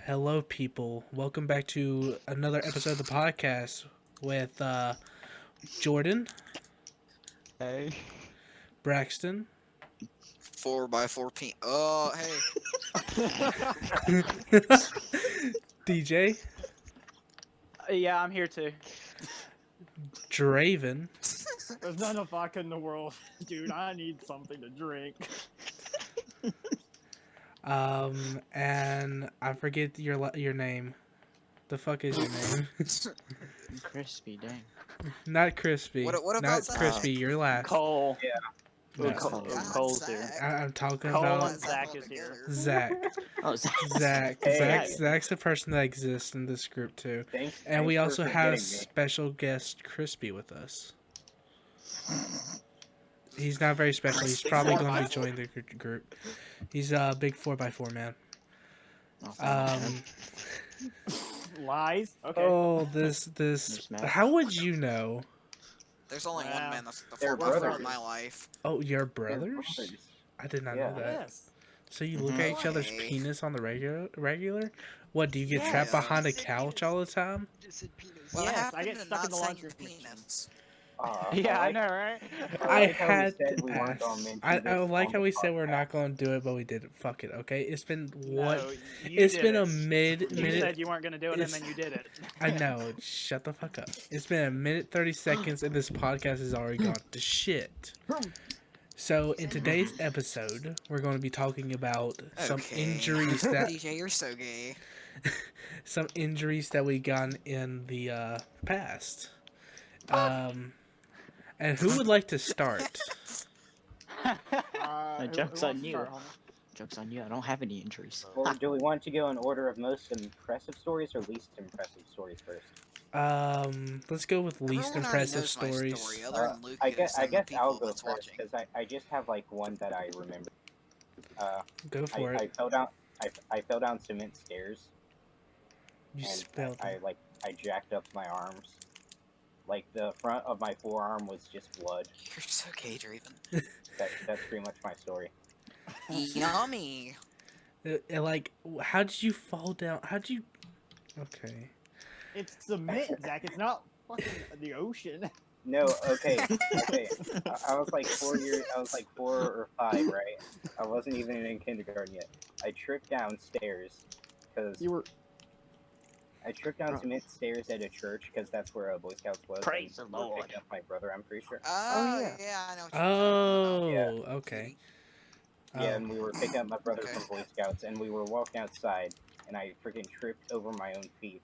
Hello, people. Welcome back to another episode of the podcast with Jordan, Hey. Braxton, 4x4 Oh, hey. DJ, Yeah, I'm here too. Draven, There's not enough vodka in the world. Dude, I need something to drink. and I forget your name. The fuck is your name? Crispy, dang. Not Crispy. What about Not Zach? Crispy. You're last. Cole. No. Cole's here. I'm talking Cole about and Zach is here. Zach. Oh, Zach. Zach. Hey. Zach's the person that exists in this group too. Thanks, And we thanks also for have forgetting me. special guest Crispy with us. He's not very special. He's probably going to be joining the group. He's a big 4x4 man. Lies? Okay. Oh, this. Smash. How would you know? There's only one Wow. man that's the They're 4x4 brothers. in my life. Oh, your They're brothers? I did not Yeah. know that. Yes. So you look at each other's Why? penis on the regular? What, do you get Yes. trapped behind a couch all the time? What Yes, I happened get to stuck in not the saying laundry machine. penis? Yeah, I know, right? I like how we had said to we weren't gonna ask. mention I this like on how the we said we're podcast. not going to do it, but we did it. Fuck it, okay? It's been what? No, you It's did been it. a minute. You said you weren't gonna do it, and it's- then you did it. I know. Shut the fuck up. It's been a minute 30 seconds, and this podcast has already gone to shit. So in today's episode, we're going to be talking about some Okay. injuries that DJ, you're so gay. we got in the past. And who would like to start? Joke's who on wants to you. start, homie? Joke's on you. I don't have any injuries. Or do we want to go in order of most impressive stories or least impressive stories first? Let's go with least Everyone already impressive knows my stories. story, other than Lucas I guess and the people I'll go that's first watching. because I just have like one that I remember. Go for I it. fell down. I fell down cement stairs You and spelled I jacked up my arms. Like the front of my forearm was just blood. You're so gay, Draven. That's pretty much my story. Yummy. Like, how did you fall down? How'd you? Okay. It's cement, Zach. It's not fucking the ocean. No, okay. I was like 4 years. I was like 4 or 5, right? I wasn't even in kindergarten yet. I tripped downstairs because You were. I tripped down cement stairs at a church because that's where Boy Scouts was. Praise and the we were Lord. picking up my brother, I'm pretty sure. Oh, yeah. yeah, I know what you're Oh, talking okay. Yeah, Oh. and we were picking up my brother Okay. from Boy Scouts, and we were walking outside, and I freaking tripped over my own feet,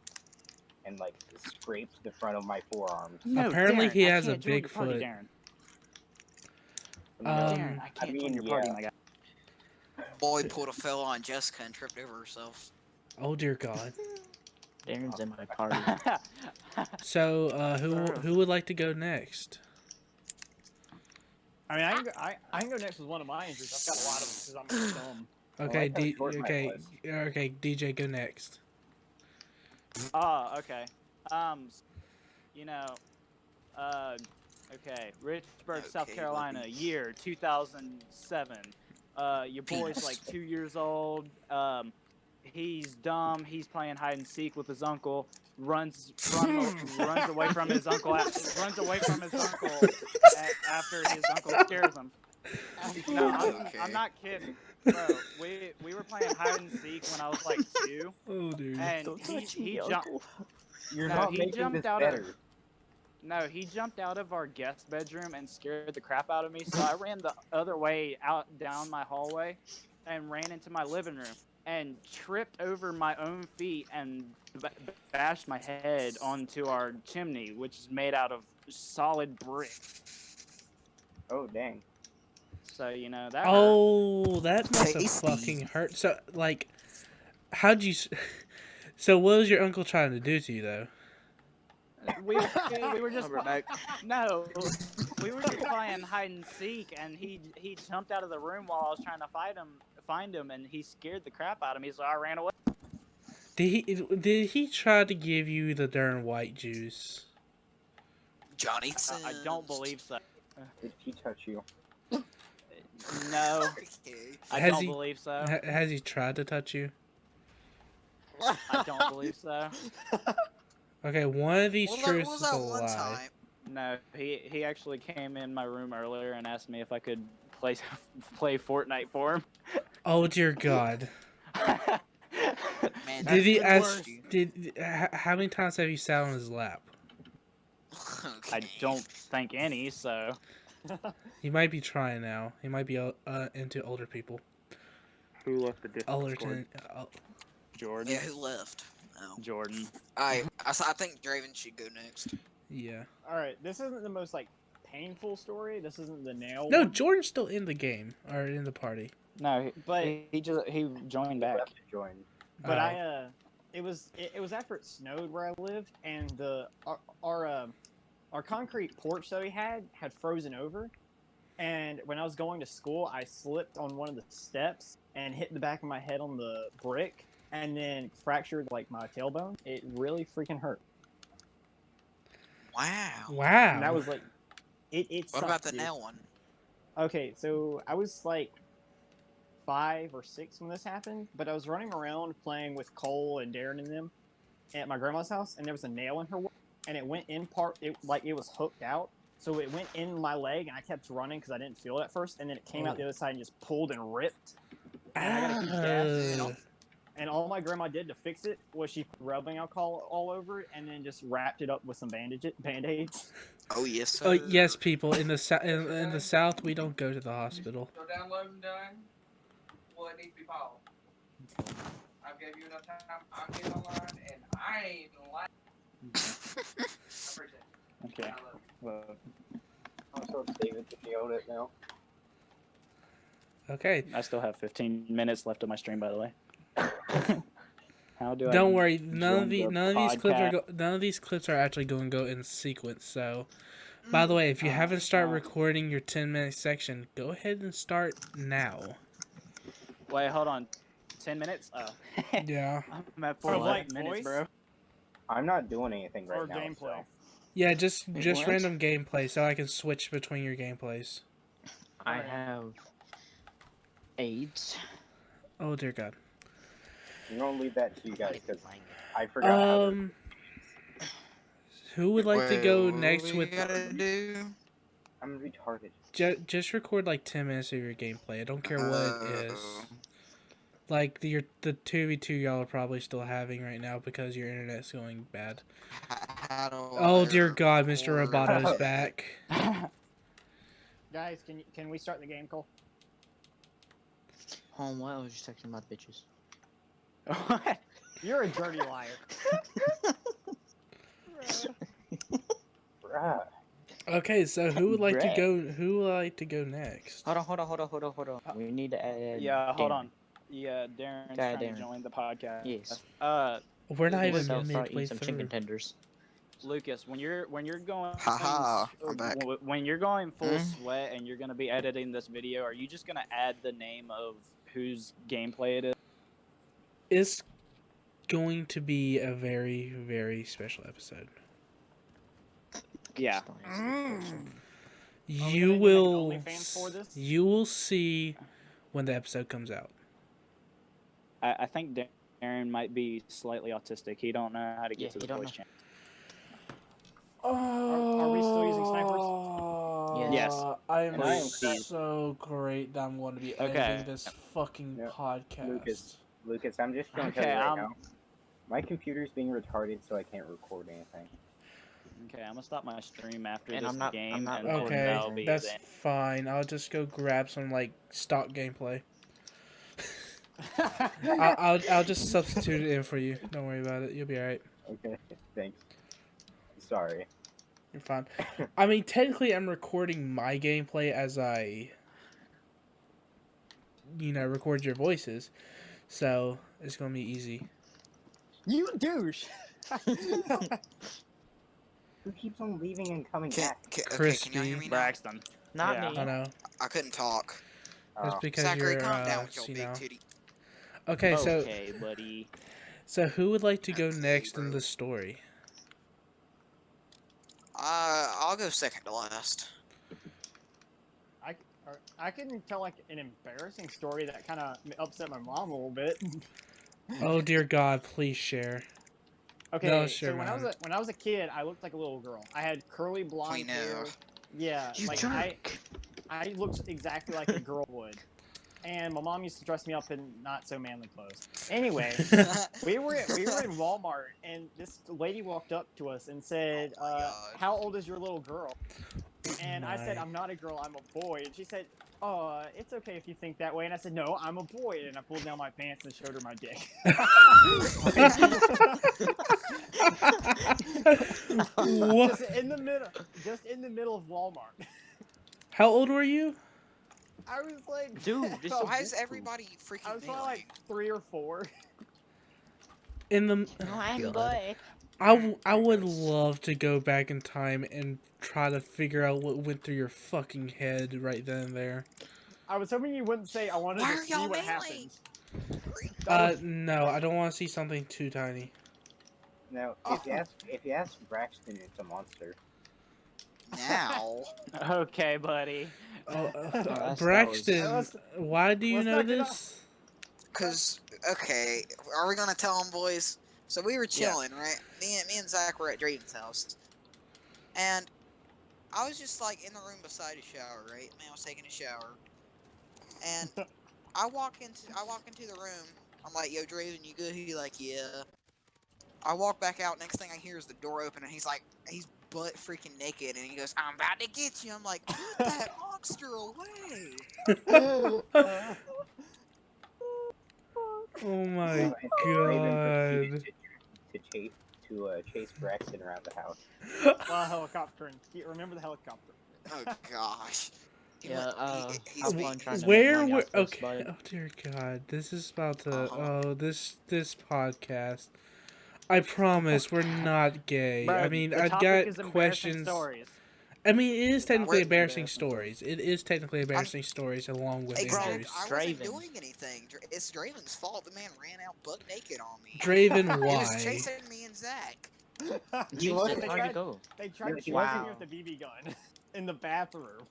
and like scraped the front of my forearms. No, Apparently Darren, he I has a can't join big your party, foot. Darren. No, Darren, I I can't join mean, your party, yeah. my guy. about. Boy pulled a fell on Jessica and tripped over herself. Oh dear God. Darren's in my party. So, who would like to go next? I mean, I can go next with one of my injuries. I've got a lot of them because I'm dumb. Okay, like how short mine was. okay, DJ, go next. Oh, okay. You know, okay, Richburg, South Okay, Carolina, buddy. year 2007. Your boy's Penis. like 2 years old. He's dumb. He's playing hide and seek with his uncle. Runs away from his uncle. Runs away from his uncle after his uncle scares him. No, Okay. I'm not kidding, bro. We were playing hide and seek when I was like 2, Oh dear. and Don't touch he me, jumped. uncle. You're No, not he making jumped this out of- better. No, he jumped out of our guest bedroom and scared the crap out of me. So I ran the other way out down my hallway and ran into my living room and tripped over my own feet and bashed my head onto our chimney, which is made out of solid brick. Oh dang. So, you know, that hurt. Oh, that must have Tasty. fucking hurt. So, like, how'd you? So, what was your uncle trying to do to you, though? We were just no, we were just playing hide and seek, and he jumped out of the room while I was trying to find him, and he scared the crap out of me, so I ran away. Did he try to give you the darn white juice? Johnny I don't believe so. Did he touch you? No, Okay. I Has don't he- believe so. Has he tried to touch you? I don't believe so. Okay, one of these Well, that truths was is a that one lie. time. No, he actually came in my room earlier and asked me if I could play play Fortnite for him. Oh dear God! Man, Did he even ask? worse. How many times have you sat on his lap? I okay. don't think any, so He might be trying now. He might be into older people. who left the Older Discord? Jordan. Yeah, who left? Oh. Jordan. I think Draven should go next. yeah. All right, this isn't the most like painful story. This isn't the nail No, one. Jordan's still in the game or in the party. No, But he joined He back. left to join. But Oh. it was after it snowed where I lived, and our concrete porch that we had frozen over. And when I was going to school, I slipped on one of the steps and hit the back of my head on the brick, and then fractured like my tailbone. It really freaking hurt. Wow. Wow. And that was like, it. What about sucked, the dude. nail one? Okay, so I was like 5 or 6 when this happened, but I was running around playing with Cole and Darren and them at my grandma's house, and there was a nail in her wood, and it went in part. It was hooked out, so it went in my leg, and I kept running because I didn't feel it at first, and then it came out the other side and just pulled and ripped. And I got a huge gash. Ah. And all my grandma did to fix it was she put rubbing alcohol all over it, and then just wrapped it up with some band-aids. Oh yes, sir. Oh yes, people in the in the South, we don't go to the hospital. So downloading done. Well, it needs to be paused. I gave you enough time. I'll get online, and I ain't even like. I appreciate it. Okay. I love it. Well, I'm so David to nailed it now. Okay. I still have 15 minutes left of my stream, by the way. How do I? Don't worry. None of join these clips are podcast? none of these clips are actually going to go in sequence. So, by the way, if you haven't started recording your 10-minute section, go ahead and start now. Wait, hold on. 10 minutes? Oh. Yeah. I'm at For, 4 like, minutes, voice? bro. I'm not doing anything right Or now. gameplay. So. Yeah, just what? random gameplay, so I can switch between your gameplays. I have AIDS. Oh dear God. I'm gonna leave that to you guys because I forgot how to. Who would like to go Wait, next what we with? gotta do? I'm retarded. Just record like 10 minutes of your gameplay. I don't care what it is. Like the 2v2 y'all are probably still having right now because your internet's going bad. How do Oh I dear God, Mr. record? Roboto's back. Guys, can we start the game, Cole? Home, what? I was just texting about bitches. What? You're a dirty liar. Bruh. Okay, so who would like to Brett. go? Who would like to go next? Hold on. We need to add. Yeah, hold Darren. on. Yeah, Darren's Go trying ahead, to Darren. join the podcast. Yes. We're not Let's even start midway eating some through. chicken tenders. Lucas, when you're going Haha, I'm back. when you're going full Mhm. sweat and you're gonna be editing this video, are you just gonna add the name of whose gameplay it is? It's going to be a very, very special episode. Yeah. Just don't answer the question. we You gonna make an will. OnlyFans for this? You will see when the episode comes out. I think Darren might be slightly autistic. He don't know how to get Yeah, to he the don't voice know. channel. Are we still using snipers? Yes. I am And I am so great that I'm going to be Okay. editing this fucking Yeah. podcast. Lucas, I'm just gonna tell Okay, you right now. My computer's being retarded, so I can't record anything. Okay, I'm gonna stop my stream after And this I'm not game, and recording Okay, that'll be that's it. fine. I'll just go grab some like stock gameplay. I'll just substitute it in for you. Don't worry about it. You'll be alright. Okay, thanks. Sorry. You're fine. I mean, technically, I'm recording my gameplay as I, record your voices, so it's gonna be easy. You douche. Who keeps on leaving and coming Can, back? okay, can y'all hear me now? Braxton. Not Yeah. me. I know. I couldn't talk. That's Oh, because Zachary, you're calm down with your see big now. titty. Okay, Okay, buddy. so who would like to go Okay, next in bro. the story? I'll go second to last. I can tell like an embarrassing story that kind of upset my mom a little bit. Oh dear God, please share. Okay, No, sure, so when I was a kid, I looked like a little girl. I had curly blonde know. hair. Yeah, You like jerk. I looked exactly like a girl would. And my mom used to dress me up in not so manly clothes. Anyway, we were in Walmart, and this lady walked up to us and said, Oh my God. "How old is your little girl?" And I said, My. "I'm not a girl, I'm a boy." And she said, "Oh, it's okay if you think that way." And I said, "No, I'm a boy." And I pulled down my pants and showed her my dick. What? Just in the middle of Walmart. How old were you? I was like, Dude, this Why is everybody I freaking was probably like kneeling? 3 or 4. In the. No, Oh, I'm God. boy. I would love to go back in time and try to figure out what went through your fucking head right then and there. I was hoping you wouldn't say I wanted Why to are see y'all what kneeling? happened. That would- No, I don't want to see something too tiny. Now, Oh. if you ask Braxton, it's a monster. Now. Okay, buddy. that Braxton, was- why do you let's know not get this? Cause okay, are we gonna tell them, boys? So we were Yeah. chilling, right? Me and Zach were at Drayden's house, and I was just like in the room beside a shower, right? Man, I was taking a shower, and I walk into the room. I'm like, "Yo, Drayden, you good?" He like, "Yeah." I walk back out. Next thing I hear is the door open, and he's butt freaking naked, and he goes, "I'm about to get you." I'm like, "Put that monster away!" Oh my And Raven proceeded God. to chase Braxton around the house. Helicopter. Remember the helicopter. Oh gosh. He Yeah, he's have being. fun trying to make Where money were off this, okay? bud. Oh dear God, this is about to. Uh-huh. Oh, this podcast. I promise we're not gay. I Bro, mean, the I topic got is embarrassing questions. stories. I mean, it is The topic technically Wait. is embarrassing stories. stories. It is technically embarrassing stories along with Exactly. injuries. I wasn't Draven. doing anything. It's Draven's fault. The man ran out butt naked on me. Draven, He was why? chasing me and Zach. He You wasn't. said hard to go. They tried No, he chasing wasn't. me with the BB gun in the bathroom.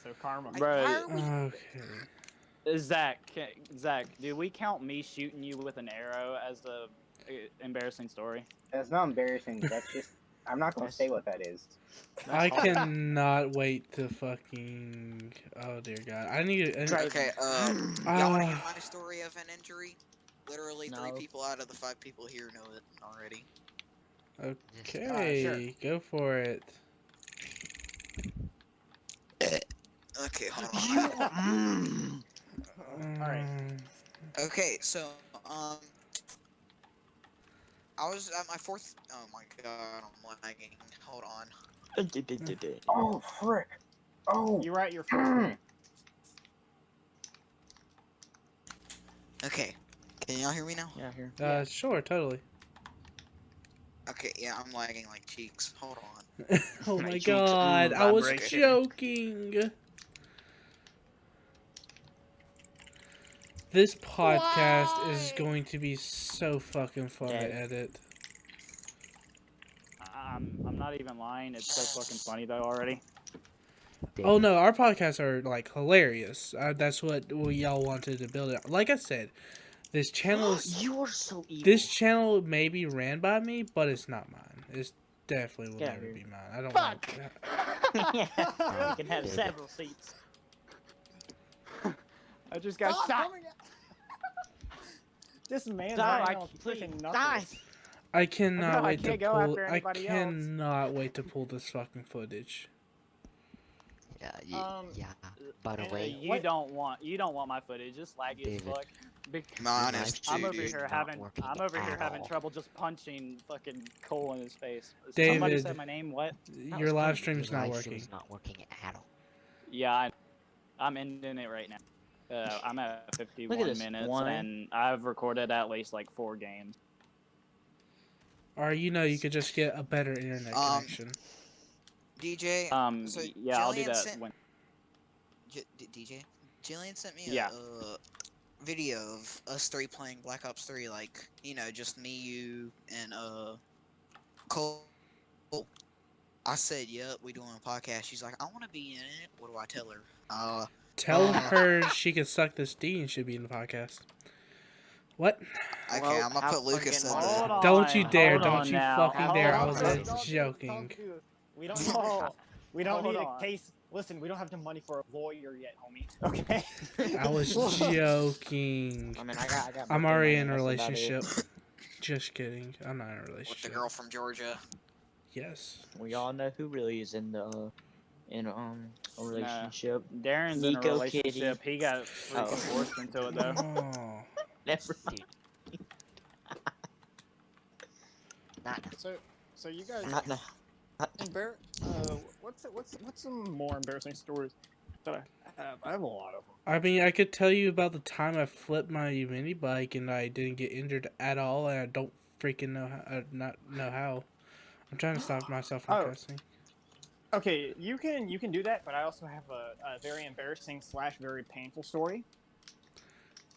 So karma. Like, Bro, why are we? Okay. Zach, do we count me shooting you with an arrow as the embarrassing story? That's not embarrassing. That's just. I'm not gonna say what that is. I hard. cannot wait to fucking. Oh dear God, I need. Okay. Ah. Y'all want to hear my story of an injury? Literally, No. 3 people out of the 5 people here know it already. Okay, Sure. go for it. Okay, hold on. All right. Okay, so I was at my 4th. Oh my god, I'm lagging. Hold on. Oh frick! Oh. You were at your first one. Okay, can y'all hear me now? Yeah, here. Yeah. Sure, totally. Okay, yeah, I'm lagging like cheeks. Hold on. Oh My my cheeks, God, I was vibration. joking. This podcast is Why? going to be so fucking fun Dead. to edit. I'm not even lying. It's so fucking funny though already. Oh no, our podcasts are like hilarious. That's what y'all wanted to build it. Like I said, this channel is You are so evil. this channel may be ran by me, but it's not mine. It's definitely will Get never here. be mine. I don't Fuck! want. Yeah, You can have Did it. several seats. I just got Stop shot. coming at- This man's Die, riding on please, freaking die. knuckles. I cannot No, I wait to can't go pull. after I anybody else. cannot wait to pull this fucking footage. Yeah, yeah. By the and way, You What? don't want my footage. It's laggy as David. fuck. Mine Your is live too, I'm over dude. here not having working at trouble all. just punching fucking Cole in his face. David. Somebody said my name. What? That Your was live good. stream's Your not live working. stream's not working at all. Yeah, I'm ending it right now. I'm at 51 this, minutes, one. and I've recorded at least like 4 games. Or you could just get a better internet connection. DJ. So Yeah, I'll do Jillian that sent when. DJ. Jillian sent me Yeah. a video of us 3 playing Black Ops 3, like, you know, just me, you, and Cole. I said, "Yep, we doing a podcast." She's like, "I want to be in it." What do I tell her? Tell her she can suck this D and should be in the podcast. What? Okay, Well, I'm gonna have put fun Lucas in getting there. Hold on. Don't you dare! Hold Don't on you now. fucking Hold dare! on, I was hold on. joking. We don't need a, we don't Hold need a on. case. Listen, we don't have the money for a lawyer yet, homie. Okay. I was joking. I mean, I got I'm birthday already money, in a that's about it. relationship. Just kidding. I'm not in a With the relationship. girl from Georgia. Yes. We all know who really is in the a relationship. Darren's in a Nico relationship. Kitty. He got freaking Oh. forced into it though. Oh. Never did. Not So you guys, not now. what's some more embarrassing stories that I have? I have a lot of them. I mean, I could tell you about the time I flipped my mini bike and I didn't get injured at all, and I don't freaking know how. Not know how. I'm trying to stop myself from Oh. cussing. Okay, you can do that, but I also have a very embarrassing / very painful story.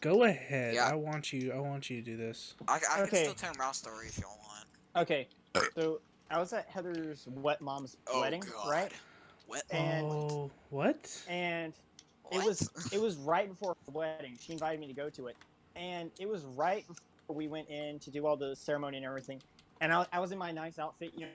Go ahead. Yeah. I want you to do this. I can Okay. still tell my story if y'all want. Okay, so I was at Heather's wet mom's Oh wedding, God. right? What? And Oh, what? and What? it was right before her wedding. She invited me to go to it, and it was right before we went in to do all the ceremony and everything. And I was in my nice outfit, you know.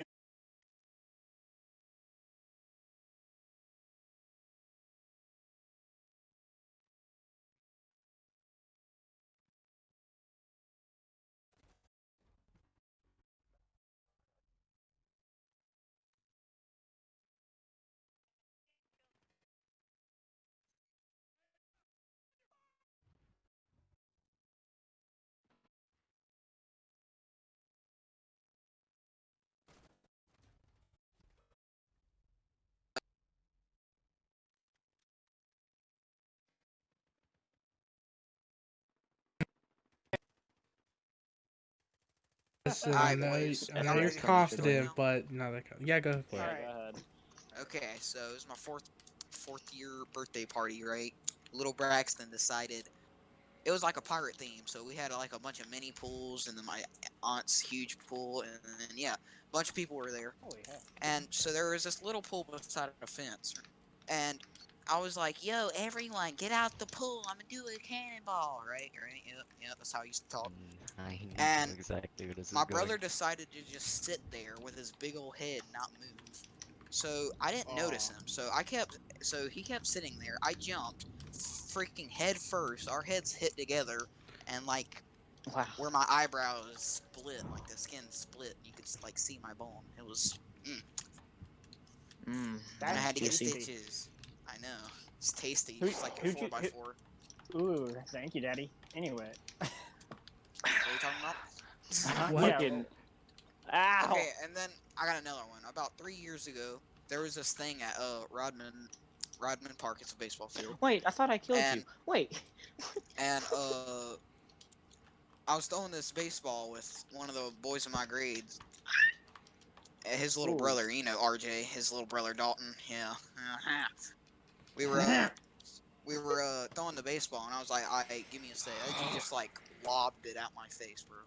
Listen, Alright, I boys. know Y'all you're ready for my story confident, now? but not that. Yeah, go for Yeah, it. Alright. go ahead. Okay, so it was my fourth year birthday party, right? Little Braxton decided it was like a pirate theme, so we had like a bunch of mini pools and then my aunt's huge pool, and then yeah, a bunch of people were there. Holy hell. And so there was this little pool beside a fence, and I was like, "Yo, everyone, get out the pool! I'm gonna do a cannonball!" Right? Yep. That's how I used to talk. I know And exactly where this is My going. brother decided to just sit there with his big old head, and not move. So I didn't notice him. So he kept sitting there. I jumped, freaking head first. Our heads hit together, and like Wow. where my eyebrows split, like the skin split, you could like see my bone. It was, and I That's had to get tasty. stitches. I know, it's tasty, Who- just like a who'd you- 4x4. Ooh, thank you, Daddy. Anyway. What are you talking about? What? Yeah, Fucking. Ow! Okay, and then I got another one. About 3 years ago, there was this thing at Rodman Park. It's a baseball field. Wait, I thought I killed you. And- Wait. And I was throwing this baseball with one of the boys in my grades. His little Ooh. brother, you know, RJ, his little brother Dalton. Yeah. we were throwing the baseball, and I was like, "Alright, give me a sec." And he just like lobbed it out my face, bro.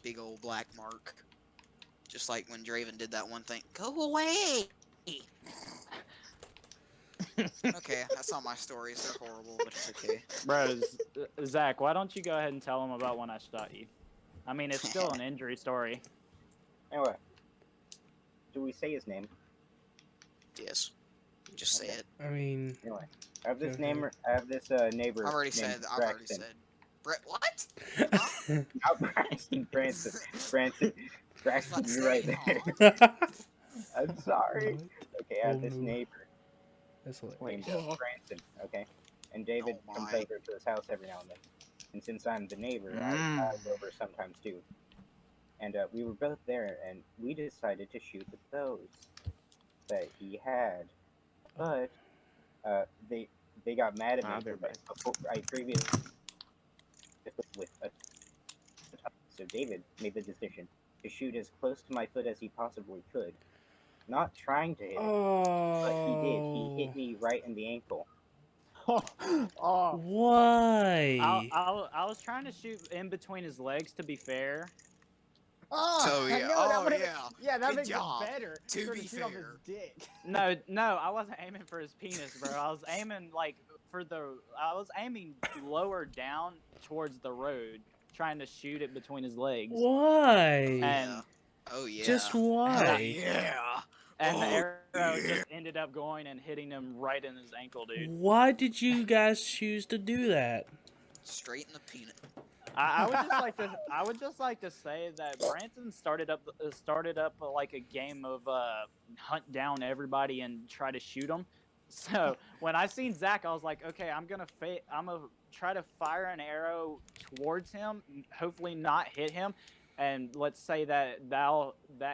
Big old black mark. Just like when Draven did that one thing. Go away. Okay, that's all my stories. They're horrible, but it's okay. Bro, Zach, why don't you go ahead and tell him about when I shot you? I mean, it's still an injury story. Anyway, do we say his name? Yes. Just say it. I mean, Anyway, I have this Okay. neighbor. I've already named said. Braxton. Brett, what? Not Braxton, Branson. Braxton, you're right there. I'm sorry. Okay, I have Oh, this no. neighbor That's hilarious. named Branson. Okay, and David Oh comes my. over to his house every now and then. And since I'm the neighbor, I go over sometimes too. And we were both there, and we decided to shoot the bows that he had. But they got mad at me Ah, they're because before I previously with a so David made the decision to shoot as close to my foot as he possibly could, not trying to hit it, but he did. He hit Oh, me right in the ankle. Oh, why? I was trying to shoot in between his legs, to be fair. So, I yeah. know, that Oh, would've- yeah. Yeah, that Good makes job. it better. To Trying be shoot off his fair. dick. No, I wasn't aiming for his penis, bro. I was aiming like I was aiming lower down towards the road, trying to shoot it between his legs. Why? And Oh yeah. Just Oh why? yeah. and the Oh, arrow yeah. just ended up going and hitting him right in his ankle, dude. Why did you guys choose to do that? Straight in the peanut. I would just like to say that Branson started up like a game of hunt down everybody and try to shoot them. So when I seen Zach, I was like, okay, I'm gonna try to fire an arrow towards him, hopefully not hit him, and let's say that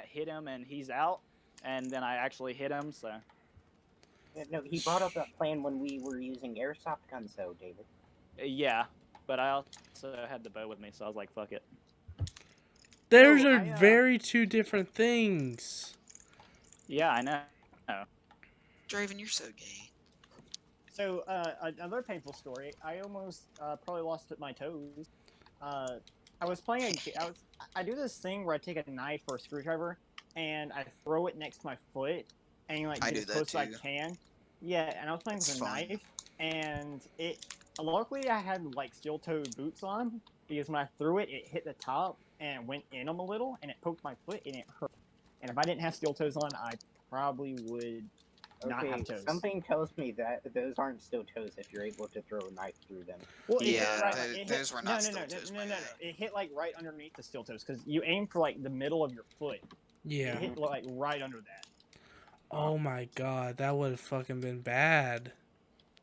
hit him and he's out, and then I actually hit him. So No, he brought up that plan when we were using airsoft guns, though, David. yeah, but I also had the bow with me, so I was like, fuck it. Those Oh, are I, very two different things. Yeah, I know. Draven, you're so gay. So, another painful story. I almost probably lost my toes. I was playing. I do this thing where I take a knife or a screwdriver and I throw it next to my foot and like I get do as that close as I too. can. Yeah, and I was playing It's with a fun. knife, and it. Luckily, I had like steel-toed boots on because when I threw it, it hit the top and went in them a little, and it poked my foot and it hurt. And if I didn't have steel toes on, I probably would not Okay, have toes. something tells me that those aren't still toes if you're able to throw a knife through them. Well, it Yeah, hit right. those- It hit, those were not no, steel no, toes, no, my no, no, guy. no. It hit like right underneath the steel toes because you aim for like the middle of your foot. Yeah. It hit like right under that. Oh my god, that would have fucking been bad.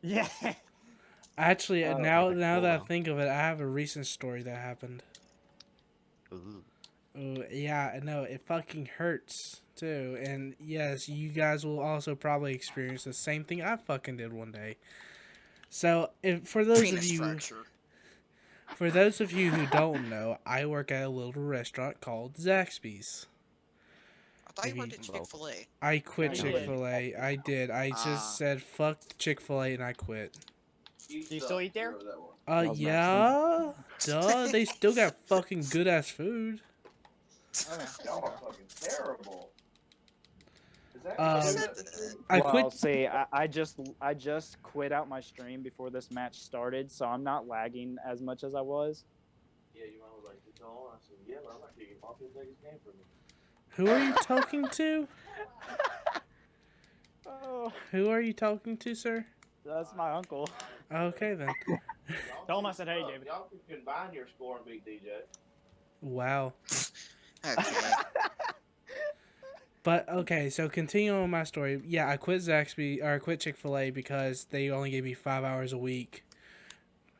Yeah. Actually, Oh, now that I wow. think of it, I have a recent story that happened. Ooh. Ooh, yeah, I know it fucking hurts too, and yes, you guys will also probably experience the same thing I fucking did one day. So, for those Penis of you fracture. who don't know, I work at a little restaurant called Zaxbys. I thought you Maybe- worked at ChickfilA. I quit Oh, you did? ChickfilA. I did. I Ah. just said fuck ChickfilA and I quit. Do you still eat there? Smells Yeah, duh. They still got fucking good ass food. Y'all are fucking terrible. Is that Um, Who said that? I Well, quit. see, I just quit out my stream before this match started, so I'm not lagging as much as I was. Yeah, you was like, it's on. I said, yeah, but I'm not kicking off. He'll take his game from me. Who are you talking to? Oh, Who are you talking to, sir? that's my uncle. Okay then. Tell him I said, hey, David. Y'all can combine your score and beat DJ. Wow. Okay. But okay, so continuing on my story. Yeah, I quit I quit Chick-fil-A because they only gave me 5 hours a week,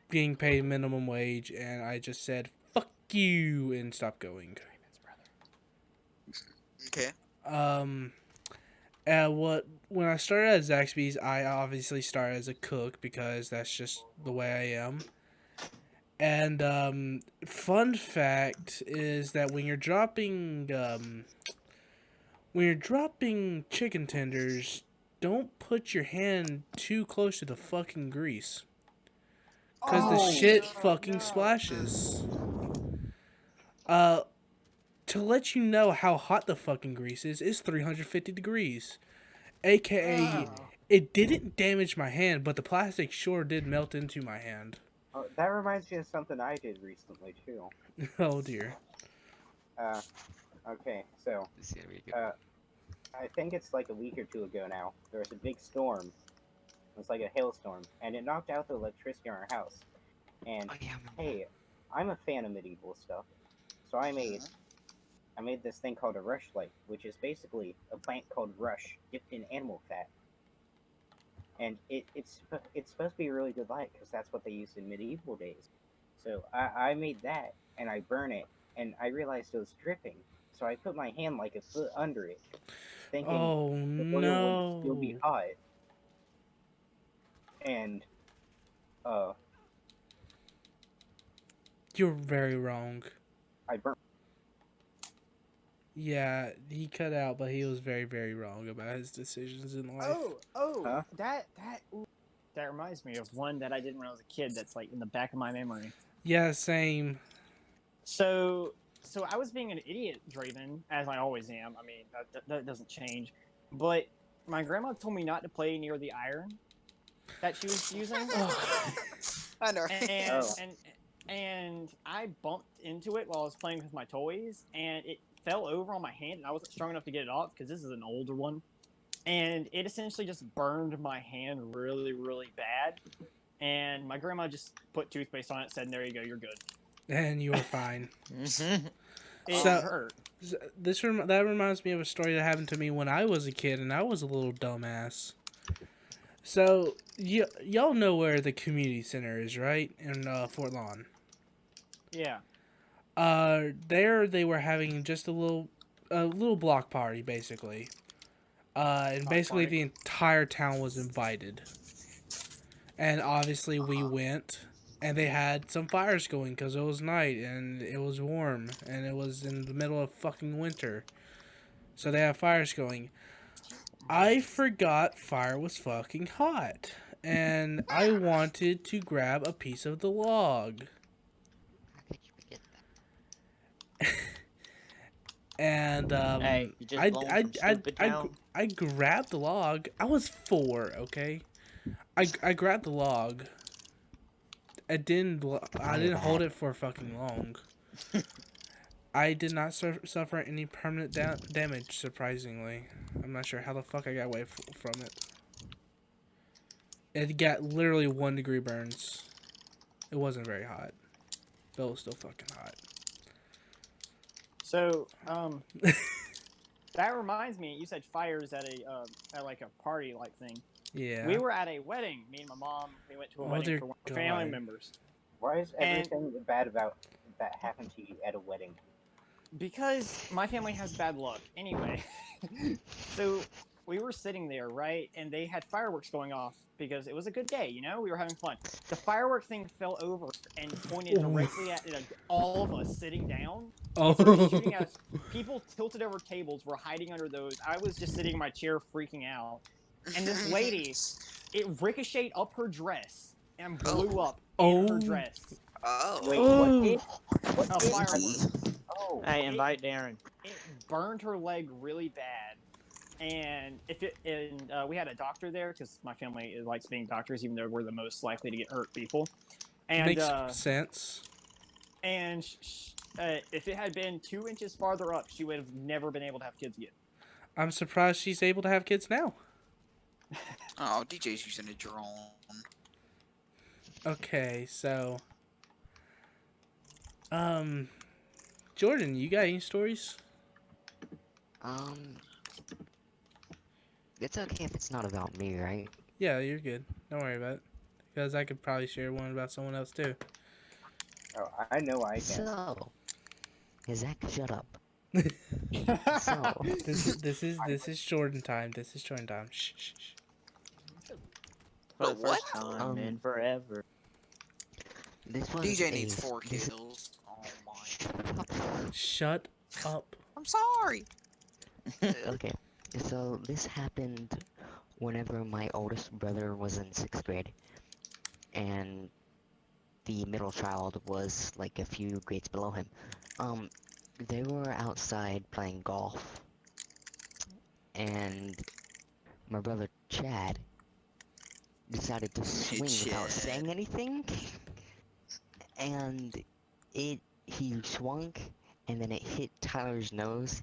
being paid minimum wage, and I just said fuck you and stopped going. Okay. When I started at Zaxby's, I obviously started as a cook because that's just the way I am. And fun fact is that when you're dropping chicken tenders, don't put your hand too close to the fucking grease. Cause the shit fucking splashes. To let you know how hot the fucking grease is, it's 350 degrees. AKA, it didn't damage my hand, but the plastic sure did melt into my hand. Oh, that reminds me of something I did recently, too. Oh dear. Okay, so, This is gonna be a good. I think it's like a week or two ago now. There was a big storm. It was like a hailstorm, and it knocked out the electricity in our house. And, Oh yeah. hey, I'm a fan of medieval stuff, so I made this thing called a rush light, which is basically a plant called rush dipped in animal fat. And it's supposed to be a really good light because that's what they used in medieval days. So I made that and I burn it, and I realized it was dripping. So I put my hand like a foot under it, thinking Oh the oil would still be no. hot. And You're very wrong. I burnt. Yeah, he cut out, but he was very, very wrong about his decisions in life. Huh? that reminds me of one that I did when I was a kid. That's like in the back of my memory. Yeah, same. So I was being an idiot, Draven, as I always am. I mean, that doesn't change. But my grandma told me not to play near the iron, that she was using. I know. and Oh. and and I bumped into it while I was playing with my toys, and it fell over on my hand, and I wasn't strong enough to get it off because this is an older one, and it essentially just burned my hand really, really bad. And my grandma just put toothpaste on it, said, "There you go, you're good." And you were fine. It So- hurt. That reminds me of a story that happened to me when I was a kid, and I was a little dumbass. So y'all know where the community center is, right? In Fort Lawn. Yeah. There they were having just a little block party, basically. And Block basically party. the entire town was invited. And obviously we went, and they had some fires going because it was night and it was warm and it was in the middle of fucking winter. So they had fires going. I forgot fire was fucking hot, and I wanted to grab a piece of the log. How could you forget that? And Hey, you just I, blown I, from I, stupid I, town? I grabbed the log. I was 4, okay? I grabbed the log. I didn't hold it for fucking long. I did not suffer any permanent damage, surprisingly. I'm not sure how the fuck I got away from it. It got literally 1 degree burns. It wasn't very hot, but it was still fucking hot. So, that reminds me. You said fires at at like a party like thing. Yeah. We were at a wedding. Me and my mom. We went to a Oh, wedding dear for one of our family God. members. Why is And- everything bad about that happened to you at a wedding? Because my family has bad luck. Anyway, so we were sitting there, right? And they had fireworks going off because it was a good day, you know? We were having fun. The firework thing fell over and pointed directly at all of us sitting down. It started shooting at us. People tilted over tables were hiding under those. I was just sitting in my chair freaking out. And this lady, it ricocheted up her dress and blew up in her dress. Wait, Oh. what did? What A did? firework. Oh, Hey, invite Darren. It burned her leg really bad. And we had a doctor there because my family likes being doctors, even though we're the most likely to get hurt people. And Makes sense. And if it had been 2 inches farther up, she would have never been able to have kids again. I'm surprised she's able to have kids now. Oh, DJ's using a drone. Okay, so Jordan, you got any stories? It's okay if it's not about me, right? Yeah, you're good. Don't worry about it. Because I could probably share one about someone else too. oh, I know I can. So, Zach, shut up. So, This is Jordan time. This is Jordan time. Shh, shh, shh. For the What? first time in forever. this was DJ needs a- 4 this- kills. Oh my. Shut up. Shut up. I'm sorry. Okay, so this happened whenever my oldest brother was in 6th grade, and the middle child was like a few grades below him. They were outside playing golf, and my brother Chad decided to swing without Chad. saying anything, and he swung, and then it hit Tyler's nose,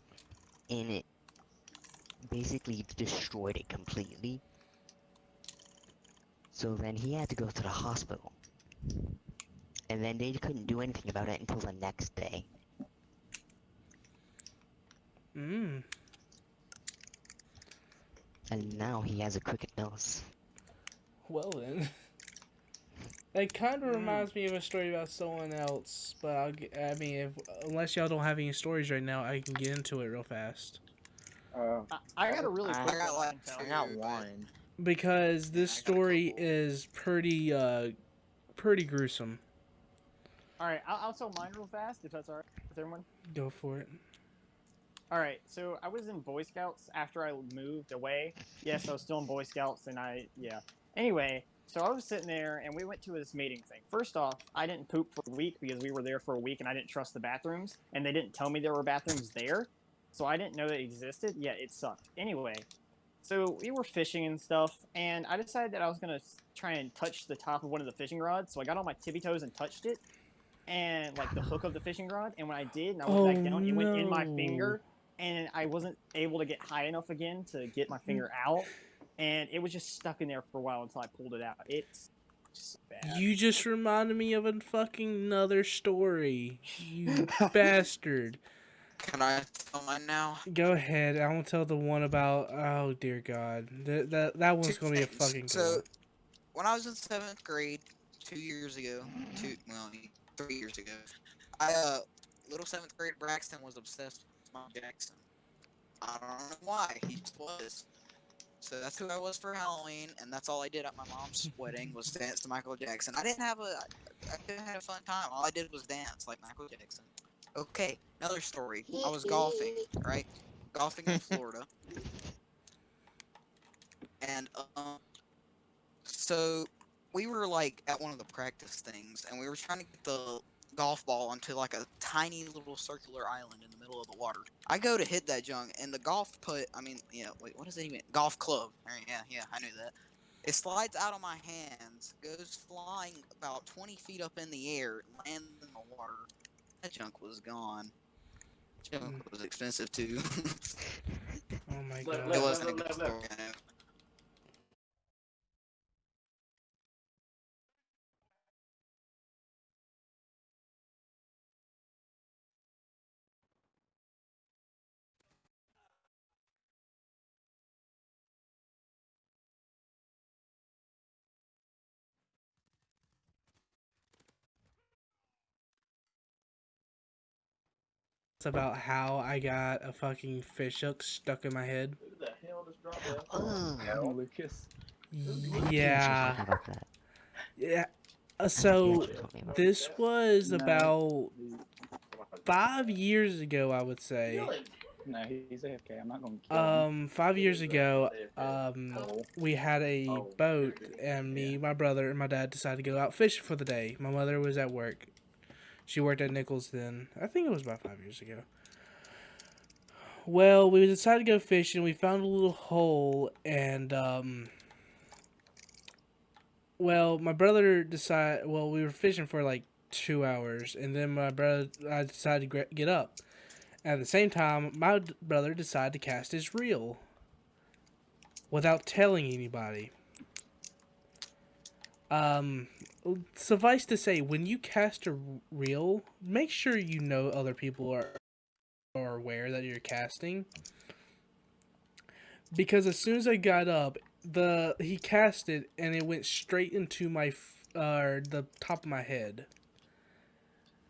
and it basically destroyed it completely. So then he had to go to the hospital. And then they couldn't do anything about it until the next day. Mm. And now he has a crooked nose. Well then. It kind of reminds me of a story about someone else, but unless y'all don't have any stories right now, I can get into it real fast. I got a really I quick got one I like can tell. I got Dude, one. Because this Yeah, I got a story couple. is pretty gruesome. All right, I'll tell mine real fast if that's all right with everyone. Go for it. All right, so I was in Boy Scouts after I moved away. Yes, I was still in Boy Scouts, and Anyway, so I was sitting there, and we went to this meeting thing. First off, I didn't poop for a week because we were there for a week, and I didn't trust the bathrooms, and they didn't tell me there were bathrooms there, so I didn't know they existed. Yeah, it sucked. Anyway, So we were fishing and stuff, and I decided that I was gonna try and touch the top of one of the fishing rods. So I got on my tippy toes and touched it, and like the hook of the fishing rod. And when I did, and I went Oh back down, it went in my no. finger, and I wasn't able to get high enough again to get my finger out, and it was just stuck in there for a while until I pulled it out. It's so bad. You just reminded me of a fucking another story. You bastard. Can I tell mine now? Go ahead. I won't tell the one about. Oh dear God. That one's Two gonna be a things. fucking good So, one. when I was in 7th grade, 2 years ago, 3 years ago, I little 7th grade Braxton was obsessed with Michael Jackson. I don't know why, he just was. So that's who I was for Halloween, and that's all I did at my mom's wedding was dance to Michael Jackson. I couldn't have a fun time. All I did was dance like Michael Jackson. Okay, another story. I was golfing, right? Golfing in Florida, and so we were like at one of the practice things, and we were trying to get the golf ball onto like a tiny little circular island in the middle of the water. I go to hit that junk, and the what is it even? Golf club. Yeah, I knew that. It slides out of my hands, goes flying about 20 feet up in the air, lands in the water. That junk was gone. Junk was expensive too. Oh my It God. wasn't a good story. I know. It's about how I got a fucking fish hook stuck in my head. Who the hell just dropped that? Ugh. Lucas. Yeah. How about that? Yeah. I So think you told me about this was No. about 5 years ago, I would say. No, he's AFK. I'm not going to kill him. 5 years ago, we had a Oh, boat, very good. and me, Yeah. my brother, and my dad decided to go out fishing for the day. My mother was at work. She worked at Nichols then. I think it was about 5 years ago. Well, we decided to go fishing. We found a little hole, and my brother decided. Well, we were fishing for like 2 hours, and then I decided to get up. At the same time, my brother decided to cast his reel without telling anybody. Suffice to say, when you cast a reel, make sure you know other people are aware that you're casting. Because as soon as I got up, he cast it and it went straight into the top of my head.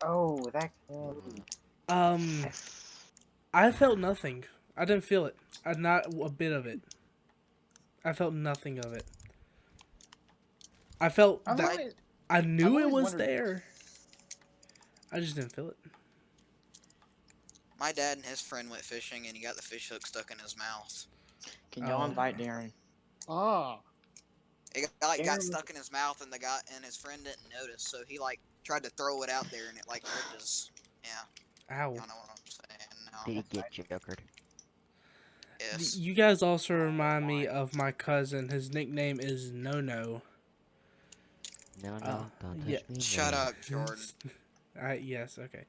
Oh, that can. I felt nothing. I didn't feel it. Not a bit of it. I felt nothing of it. I felt I've that always, I knew I've it always was wondered- there. I just didn't feel it. My dad and his friend went fishing, and he got the fish hook stuck in his mouth. Can y'all Oh. invite Darren? Oh, It got Darren- stuck in his mouth, and his friend didn't notice, so he like tried to throw it out there, and it like ripped his. Yeah, Ow. y'all know what I'm saying now. Did he get jokered? Yes. You guys also remind me of my cousin. His nickname is No No. No, don't touch yeah. me. Shut no. up, Jordan. Yes, okay.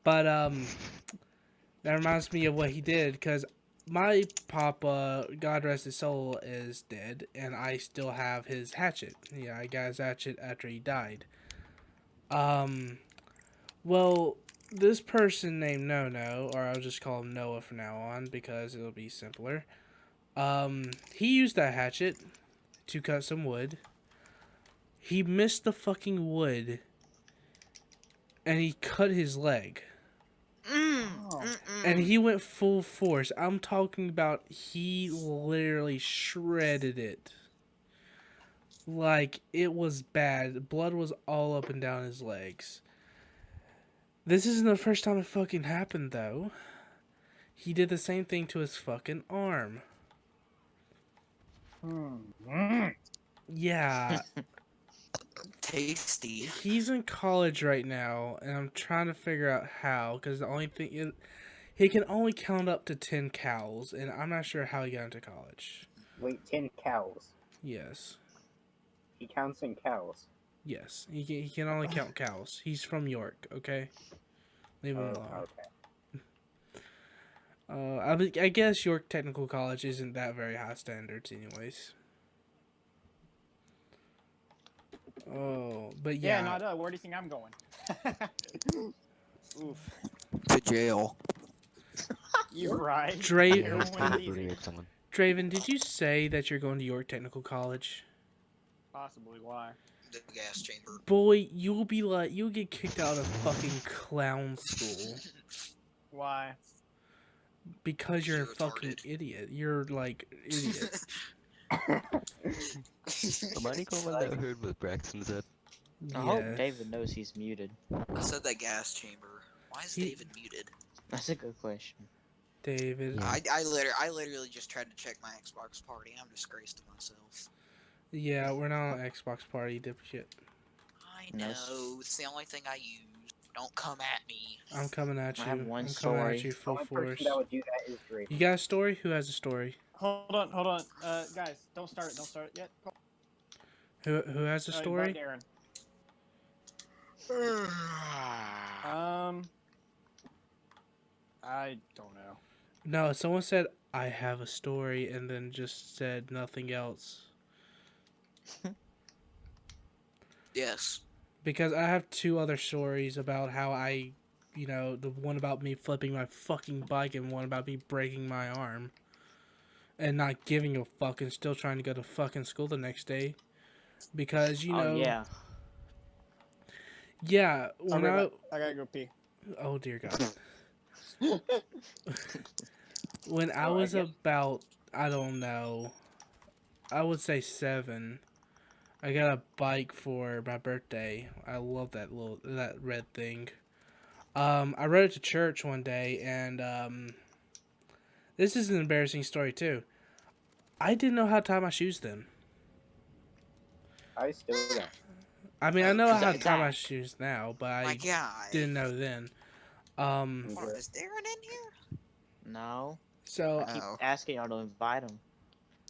But that reminds me of what he did, because my papa, God rest his soul, is dead, and I still have his hatchet. Yeah, I got his hatchet after he died. Well, this person named No No, or I'll just call him Noah from now on because it'll be simpler. He used that hatchet to cut some wood. He missed the fucking wood, and he cut his leg. And he went full force. I'm talking about he literally shredded it. Like, it was bad. Blood was all up and down his legs. This isn't the first time it fucking happened, though. He did the same thing to his fucking arm. Yeah. Tasty. He's in college right now, and I'm trying to figure out how, because the only thing... He can only count up to 10 cows, and I'm not sure how he got into college. Wait, 10 cows. Yes. He counts in cows. Yes. He can only count cows. He's from York, okay? Leave him alone. Okay. I guess York Technical College isn't that very high standards anyways. Oh, but Yeah, yeah. not where do you think I'm going? Oof. To jail. You're right. Dra- Everyone's easy. Weird someone. Draven, did you say that you're going to York Technical College? Possibly, why? The gas chamber. Boy, you'll get kicked out of fucking clown school Why? because you're a You're fucking retarded. idiot. You're like idiot. Somebody call what that heard what Braxton said. I hope Yeah. David knows he's muted. I said that gas chamber. Why is He- David muted? That's a good question. David. Yeah. I literally just tried to check my Xbox party. I'm disgraced to myself. Yeah, we're not on Xbox Party, dipshit. I No. know. It's the only thing I use. Don't come at me. I'm coming at you. I have one I'm coming at story. you The full only force. person that would do that is Drake. You got a story? Who has a story? Hold on. Guys, don't start it yet. Who has a story? Darren. I don't know. No, someone said I have a story and then just said nothing else. Yes. Because I have two other stories about how I, the one about me flipping my fucking bike and one about me breaking my arm. And not giving a fuck and still trying to go to fucking school the next day. Because, Oh yeah. Yeah, when I gotta go pee. Oh dear God. When I Oh, I was guess- about, I don't know, I would say 7, I got a bike for my birthday. I love that red thing. I rode it to church one day, and this is an embarrassing story too. I didn't know how to tie my shoes then. I still don't. I mean, I know how to Zach. tie my shoes now, but My I guy. didn't know then. Hold on, is Darren in here? No. So I keep Oh. asking y'all to invite him.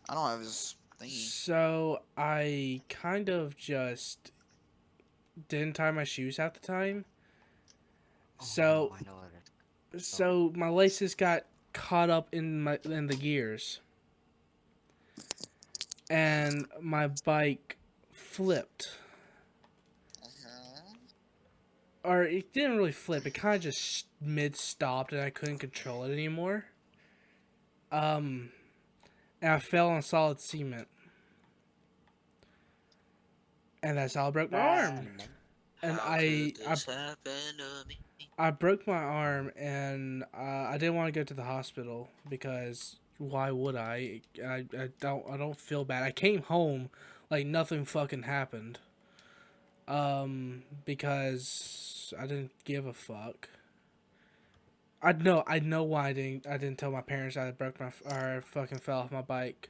I don't have his thingy. So I kind of just didn't tie my shoes at the time. So Oh, I know what it is. so my laces got caught up in the gears. And my bike flipped. Or it didn't really flip. It kind of just mid-stopped and I couldn't control it anymore. And I fell on solid cement. And that's how I broke my arm. And How could this happen to me? I broke my arm and I didn't want to go to the hospital because why would I? I don't feel bad. I came home like nothing fucking happened. Because I didn't give a fuck. I know why I didn't tell my parents I broke my or fucking fell off my bike.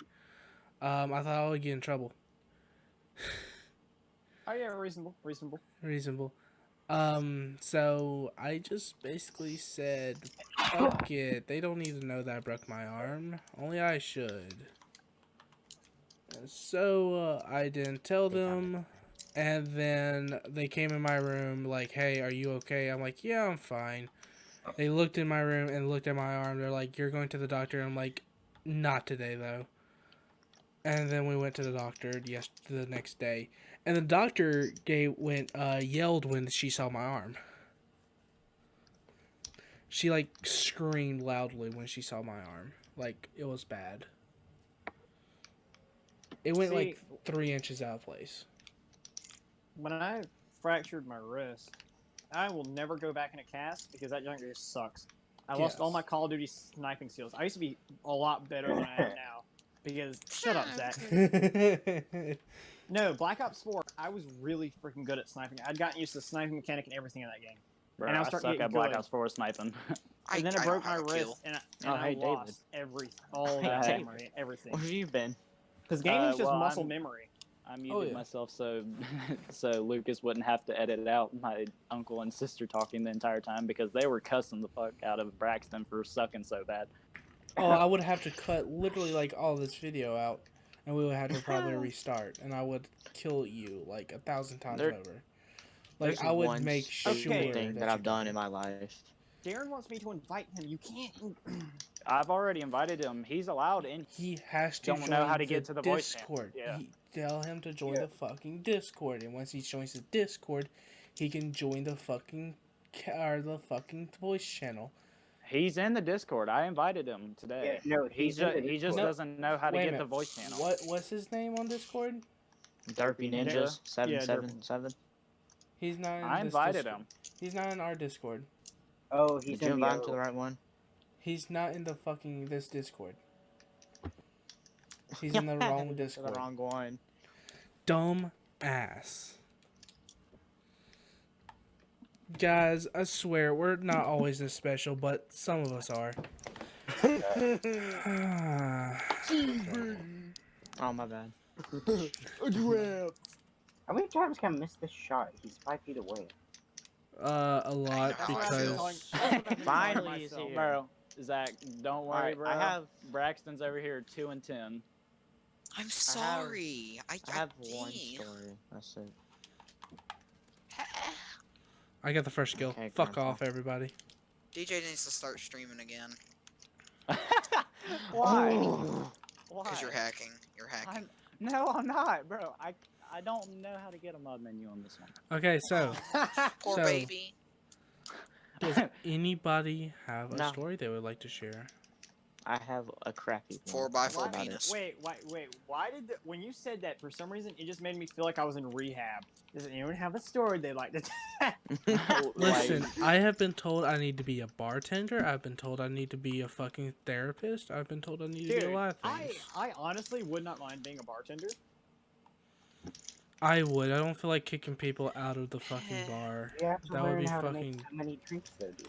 I thought I would get in trouble. Oh yeah, reasonable. Reasonable. So I just basically said, fuck it. They don't need to know that I broke my arm. Only I should. So I didn't tell them. And then they came in my room like, hey, are you okay? I'm like, yeah, I'm fine. They looked in my room and looked at my arm. They're like, you're going to the doctor. I'm like, not today, though. And then we went to the doctor the next day. And the doctor yelled when she saw my arm. She, like, screamed loudly when she saw my arm. Like, it was bad. It went, like, 3 inches out of place. When I fractured my wrist, I will never go back in a cast because that junk just sucks. I lost all my Call of Duty sniping skills. I used to be a lot better than I am now. Because, shut up, Zach. No, Black Ops 4, I was really freaking good at sniping. I'd gotten used to the sniping mechanic and everything in that game. Bro, And I I was starting suck to get at Black good. Ops 4 sniping. And then I broke my wrist, and I David. lost all Hey, the David. memory, everything. Where have you been? Because gaming's just well, muscle I'm- memory. I muted yeah. myself so so Lucas wouldn't have to edit out my uncle and sister talking the entire time because they were cussing the fuck out of Braxton for sucking so bad. Oh, I would have to cut literally like all this video out, and we would have to probably restart, and I would kill you like 1,000 times There- over. Like There's I would one make sure stupid thing that you I've done did in my life. Darren wants me to invite him. You can't. I've already invited him. He's allowed in. He has to Don't join know how to the get to the voice channel. Discord. Yeah. Tell him to join the fucking Discord, and once he joins the Discord, he can join the fucking voice channel. He's in the Discord. I invited him today. Yeah, no, he just No, doesn't know how to wait a get minute. the voice channel. What's his name on Discord? Derpy Ninjas Yeah, 777. He's not in I this invited Discord. him. He's not in our Discord. Oh, he's Did you in the invite him to the right one? He's not in the fucking this Discord. He's in the wrong The Discord. wrong one. Dumb ass. Guys, I swear we're not always this special, but some of us are. Oh, my bad. How many times can I miss this shot? He's 5 feet away. A lot I know how I because Finally he's here. Bro, Zach, don't worry, Alright, bro. I have- Braxton's over here 2 and 10. I'm sorry. I have one dang. story. That's it. I got the first kill. Okay, Fuck Grandpa. off, everybody. DJ needs to start streaming again Why? Oh. Why? because you're hacking. You're hacking. No, I'm not, bro. I don't know how to get a mod menu on this one. Okay, so Poor so- baby. does anybody have a No. story they would like to share? I have a crappy one. 4x4 That's about it. penis. Wait. Why did when you said that? For some reason, it just made me feel like I was in rehab. Does anyone have a story they like to tell? Listen, I have been told I need to be a bartender. I've been told I need to be a fucking therapist. I've been told I need to be a lot of things. I honestly would not mind being a bartender. I would. I don't feel like kicking people out of the fucking bar. You have to That would learn be how to fucking. make so many drinks, though, dude.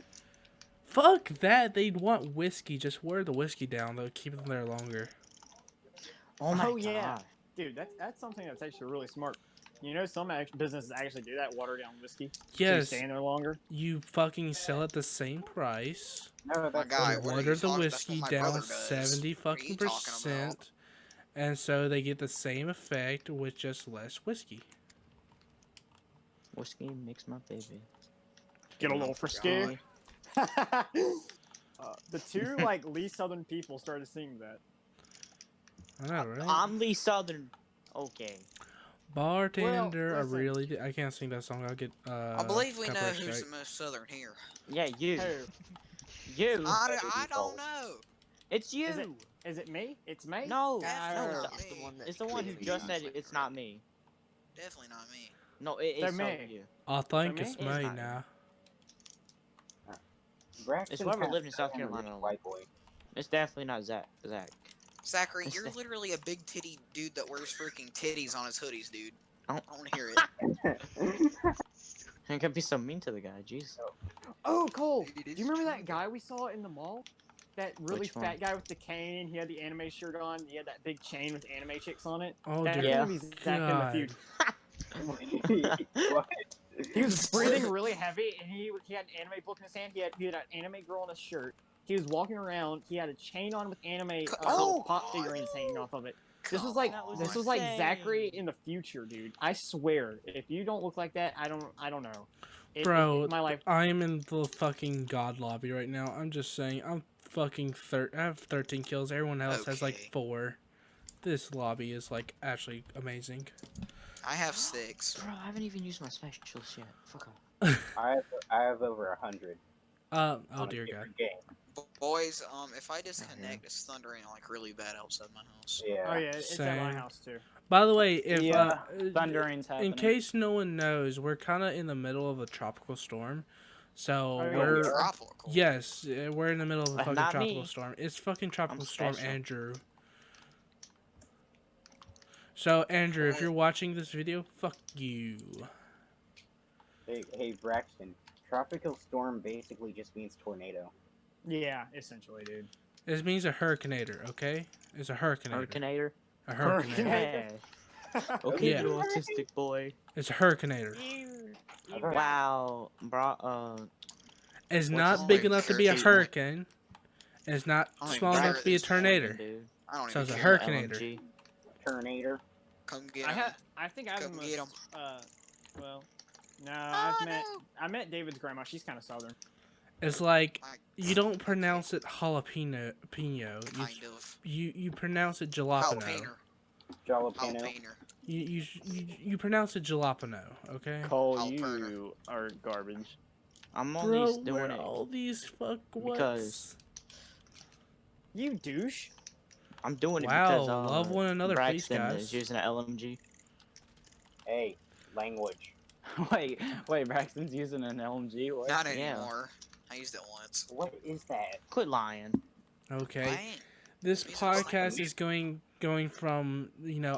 Fuck that. They'd want whiskey. Just wear the whiskey down, though. Keep them there longer. Oh my Oh, yeah. god. Dude, that's something that's actually really smart. You know, some businesses actually do that, water down whiskey. So you Yes, stay in there longer. you fucking sell at the same price. No, My that's guy, You what are water you the talking- that's whiskey what my down brother does. 70 What are you fucking talking about? percent, and so they get the same effect with just less whiskey. Whiskey makes my baby. Get a little frisky. The two least southern people started singing that. I know, right? I'm Lee Southern. Okay. Bartender, Well, listen. I really I can't sing that song. I'll get I believe we know copyright who's strike. the most southern here. Yeah, you. Hey, You. I don't know. It's you. is it me? It's me. No. Definitely No, not it's, me. it's the one who just said it's not me. Definitely not me. No, it So is so me. you. I think me? it's It's me not. now. Braxton's whoever kinda lived in South like a Carolina. rich white boy. It's definitely not Zach. Zachary, It's you're the- literally a big titty dude that wears freaking titties on his hoodies, dude. I I don't- don't want to hear it. I can't be so mean to the guy. Jeez. Oh, Cole. Do you remember that guy we saw in the mall? That really Which one? fat guy with the cane. He had the anime shirt on. He had that big chain with anime chicks on it. Oh That's dear Yeah. gonna be Zach in the God. future. What? He was breathing really heavy, and he had an anime book in his hand. He had an anime girl on his shirt. He was walking around. He had a chain on with anime Oh, pop God. figurines hanging off of it. This was like That was this was like insane. Zachary in the future, dude. I swear, if you don't look like that, I don't know. Bro, my life. I am in the fucking god lobby right now. I'm just saying, I'm fucking I have 13 kills. Everyone else has like Okay. 4. This lobby is like actually amazing. I have 6. Bro, I haven't even used my specials yet. Fuck off. I have over 100. Oh on a dear God. different game. Boys, if I disconnect, it's thundering like really bad outside my house. Yeah. Oh yeah, it's at my Same. house too. By the way, if Yeah, Thundering's happening. in case no one knows, we're kind of in the middle of a tropical storm. So Oh, yeah. we're Tropical. yes, we're in the middle of a fucking Not tropical me. storm. It's fucking tropical I'm storm special. Andrew. So Andrew, if you're watching this video, fuck you. Hey, Braxton. Tropical storm basically just means tornado. Yeah, essentially, dude. This means a hurricaneator, okay? It's a hurricaneator. Hurricaneator. A hurricaneator. Yeah. Okay, Yeah. you autistic boy. It's a Hurricaneator. Wow, bro. It's What's not his big name? enough to be a Hurricane. hurricane. And it's not I don't even small care enough to be a at this point, tornado. Dude. I don't So even it's a care. Hurricaneator. LMG. Turnator. Come get I him. I think I have the Come get 'em. most. Well, no, Oh, no. I met David's grandma. She's kind of southern. It's like Like, you don't pronounce it jalapeno. kind of. You pronounce it jalapeno. Jalapeno. Jalapeno. Jalapeno. You pronounce it jalapeno. Okay. Cole, Alperna. you are garbage. I'm Bro, only doing where it all these fuck because- You douche. I'm doing it Wow, because love one another, please, Braxton guys. is using an LMG. Hey, language. wait, Braxton's using an LMG. What? Not Yeah. anymore. I used it once. What is that? Quit lying. Okay. Right? This These are just podcast like- is going from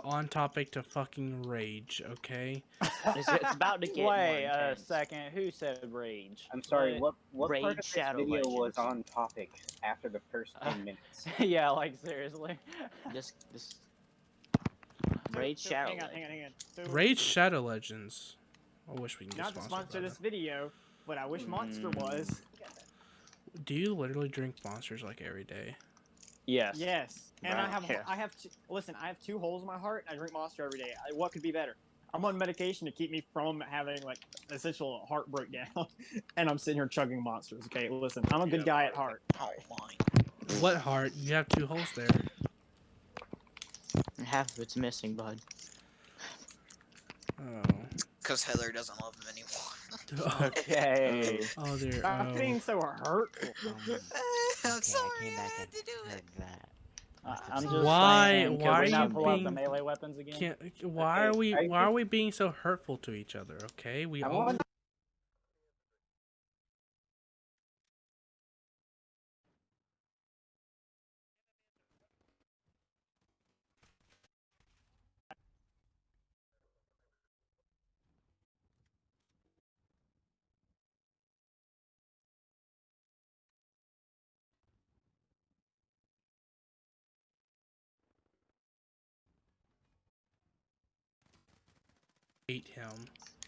on topic to fucking rage. Okay. It's about to get more Wait a intense. second. Who said rage? I'm sorry, what Raid part of this Shadow video was Legends. on topic after the first 10 minutes? Yeah, like seriously. This Raid Shadow. Hang on. So, Rage Shadow Legends. I wish we can get not to sponsored sponsor by this video, but I wish Monster was. that. Do you literally drink monsters like every day? Yes. Yes. And Right, yeah. I have two holes in my heart. I drink Monster every day. What could be better? I'm on medication to keep me from having like essential heart breakdown, and I'm sitting here chugging Monsters. Okay, listen, I'm a good guy at heart. Oh, my. What heart? You have 2 holes there. Half of it's missing, bud. Oh. Because Heather doesn't love him anymore. Okay. Oh dear. Stop Oh. being so hurtful. I'm Okay, sorry, I came I back had and to do it. heard that. I'm just Why- saying, why could we are not you pull out the being- melee weapons again? Can't, why Okay, are we being so hurtful to each other? Okay, we I all. want- hate him.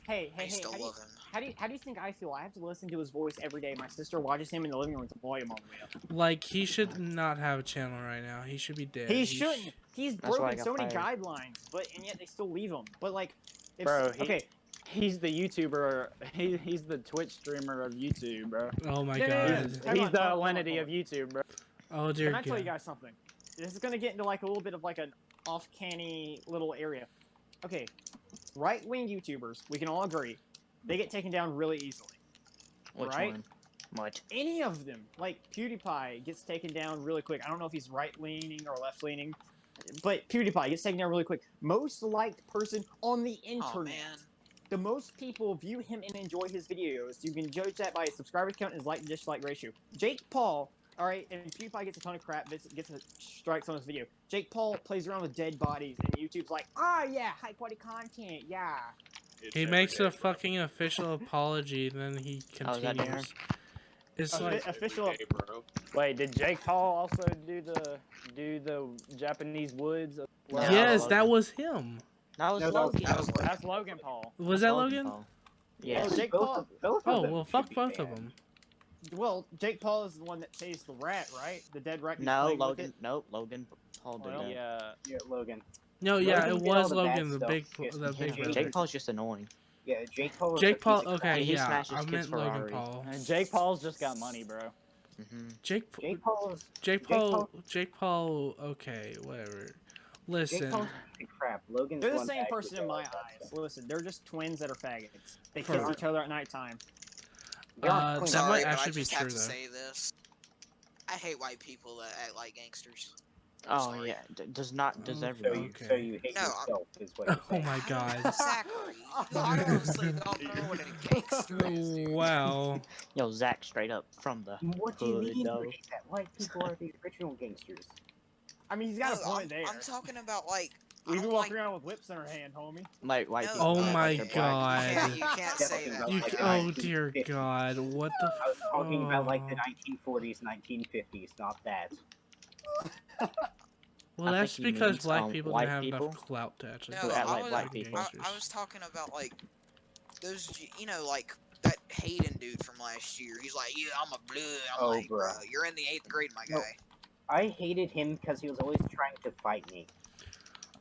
Hey, I still love him. how do you think I feel? I have to listen to his voice every day. My sister watches him in the living room with the volume all the way up. Like he should not have a channel right now. He should be dead. He shouldn't. He's That's why I broken got so many fired. guidelines, and yet they still leave him. But like, if, Bro, okay, He's the YouTuber. He's the Twitch streamer of YouTube, bro. Oh my No, no, no, no. god. Hold He's on, the hold on, Alinity hold of on. YouTube, bro. Oh dear can I tell you god. guys something? This is gonna get into like a little bit of like an off-canny little area. Okay, right-wing YouTubers, we can all agree, they get taken down really easily. Which Right? one? What? Any of them, like PewDiePie, gets taken down really quick. I don't know if he's right-leaning or left-leaning, but PewDiePie gets taken down really quick. Most liked person on the internet. Oh, man. The most people view him and enjoy his videos. You can judge that by his subscriber count and his like and dislike ratio. Jake Paul, alright, and PewDiePie gets a ton of crap, gets strikes on his video. Jake Paul plays around with dead bodies, and YouTube's like, yeah, high quality content, yeah. He makes a fucking official apology, and then he Oh, is that Darren? continues. It's like Official. Wait, did Jake Paul also do the Japanese woods? No. yes, Logan. that was him. That was No, Logan. that was Logan. That's Logan Paul. Was that Logan? Paul. Yes. Oh, Jake both Paul. both Oh of them well, should fuck be both of banned. them. Well, Jake Paul is the one that chased the rat, right? The dead rat. he's No, playing with Logan. it. Nope, Logan Paul did Well, that. Yeah. Yeah, Logan. No, yeah, Logan it did all was the bad Logan, the stuff, big, just the in big case. brother. Jake Paul's just annoying. Yeah, Jake Paul. is Jake a Paul. piece of Okay, crap. He yeah, smashes I kids' meant Logan Ferrari. Paul. Jake Paul's just got money, bro. Jake Jake Paul's Jake Paul. Okay, whatever. Listen, Jake Paul's a piece of crap. Logan's They're the one same that actually person in did all my that eyes. stuff. Listen, they're just twins that are faggots. They For- kiss each other at nighttime. that Sorry, might but I actually be just true have to though. say this. I hate white people that act like gangsters. Oh Sorry. yeah, does everyone? So you hate No, yourself, is what you're Oh saying. my god. Zachary, you honestly don't know what a gangster is, dude. Wow. Yo, Zach, straight up from the What do you hood, mean though. that white people are the original gangsters? I mean, he's got a No, point there. I'm talking about like. I We be don't walking like. around with whips in our hand, homie. Like white No, people. Oh act my like they're black. god. You can't say that. You, Like the oh dear 1950s. god, what the I was talking about like the oh. 1940s, 1950s, not that. Well, I think that's he because means, black people white don't have people. enough clout to actually No, Who be act like I black was, people. I was talking about like those, like that Hayden dude from last year. He's like, yeah, I'm a blood. I'm Oh, like, bro, bruh. you're in the 8th grade, my No. guy. I hated him because he was always trying to fight me.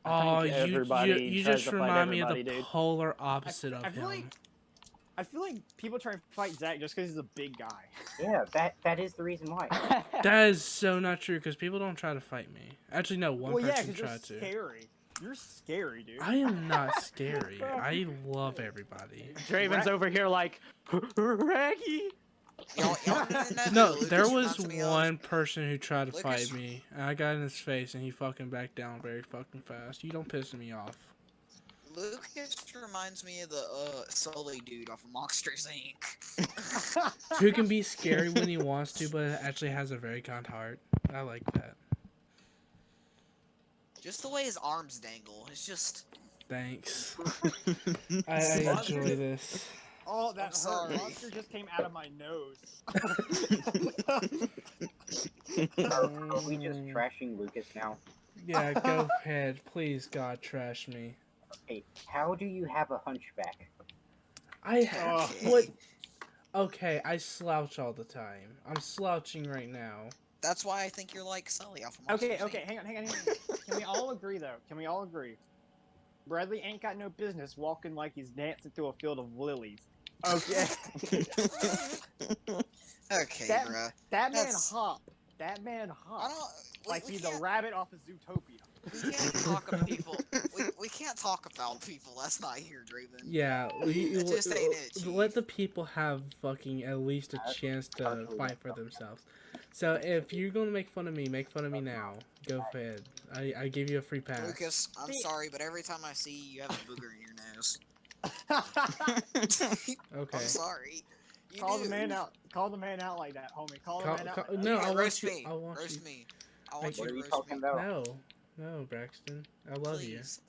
Oh, think you everybody tries just to fight remind me of the everybody, dude. polar opposite of I feel him. I feel like people try to fight Zach just because he's a big guy. Yeah, that is the reason why. That is so not true because people don't try to fight me. Actually, no, one Well, yeah, person because you're tried to. scary. You're scary, dude. I am not scary. I love everybody. Draven's over here like, Reggie. Y'all know No, who Lucas there was reminds me of? one person who tried to Lucas- fight me, and I got in his face, and he fucking backed down very fucking fast. You don't piss me off. Lucas reminds me of the Sully dude off of Monsters Inc. Who can be scary when he wants to, but actually has a very kind heart. I like that. Just the way his arms dangle. It's just. Thanks. I enjoy this. Oh, that I'm sorry. monster just came out of my nose. Are we just trashing Lucas now? Yeah, go ahead. Please, God, trash me. Hey, how do you have a hunchback? I Oh. what? Okay, I slouch all the time. I'm slouching right now. That's why I think you're like Sully off of Monsters Okay, Inc. hang on. Can we all agree, though? Can we all agree? Bradley ain't got no business walking like he's dancing through a field of lilies. Okay. Okay, That- bruh. That man That's- hop. That man I hop. don't. Like we he's a can't, rabbit off of Zootopia. we can't talk about people. We can't talk about people. That's not here, Draven. Yeah, It just ain't it, Chief. let the people have fucking at least a chance to fight for themselves. So if you're gonna make fun of me now. Go ahead. I give you a free pass. Lucas, I'm See- sorry, but every time I see you, you have a booger in your nose. Okay. I'm sorry. You Call do. the man out. Call the man out like that, homie. Call the man out. like that. No, Yeah, I want roast you. me. I want roast you. me. I want What you What to are you roast talking me. about? No, Braxton. I love Please.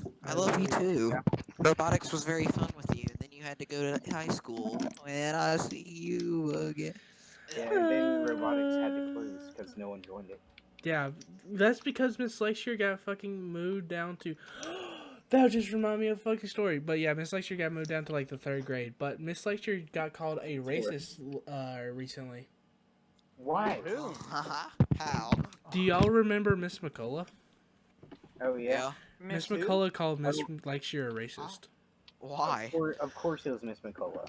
you. I love you too. Robotics was very fun with you, and then you had to go to high school. When I see you again. Yeah, and then robotics had to close because no one joined it. Yeah, that's because Miss Lakeshire got fucking moved down to. That just reminded me of a fucking story. But yeah, Miss Lakeshire got moved down to like the 3rd grade. But Miss Lakeshire got called a racist recently. Why? Who? How? Do y'all remember Miss McCullough? Oh yeah. Miss who? McCullough called Miss Lakeshire a racist. Why? Of course it was Miss McCullough.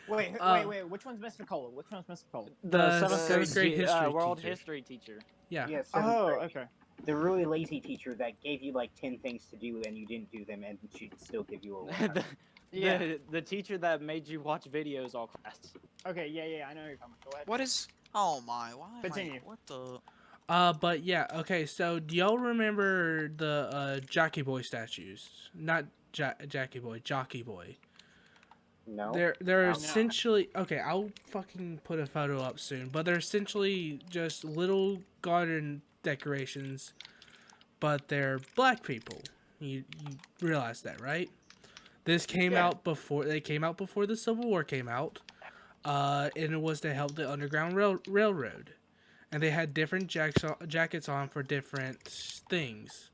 Wait, Uh, wait. Which one's Miss McCullough? Which one's Miss McCullough? The seventh seventh grade history world teacher. history teacher. Yeah. Yeah, Oh, 7th grade. okay. The really lazy teacher that gave you like 10 things to do and you didn't do them and she'd still give you a 1. The teacher that made you watch videos all class. Okay, yeah, I know you're coming. Go ahead. What is? Oh my! Why? Continue. What the? But yeah, okay, so do y'all remember the Jockey Boy statues? Not Jackie Boy, Jockey Boy. No. They're No. essentially okay, I'll fucking put a photo up soon, but they're essentially just little garden decorations, but they're black people. You realize that, right? This came out before the Civil War came out. And it was to help the Underground Railroad. And they had different jackets on for different things.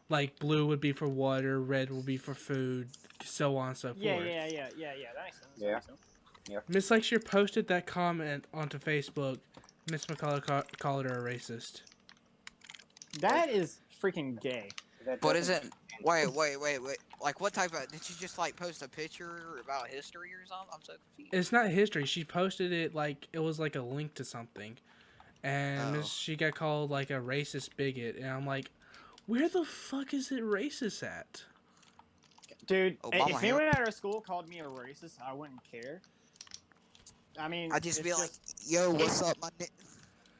Like blue would be for water, red would be for food, so on and so forth. Yeah. That makes sense. Yeah. That makes sense. Miss Lakeshire posted that comment onto Facebook. Miss McCullough called her a racist. That is freaking gay. That What doesn't- is it? Wait. Like, what type of? Did you just like post a picture about history or something? I'm so confused. It's not history. She posted it like it was like a link to something. And Oh. she got called like a racist bigot. And I'm like, where the fuck is it racist at? Dude, Obama if anyone at our school called me a racist, I wouldn't care. I mean, I'd just it's be like, "Yo, what's up, my?"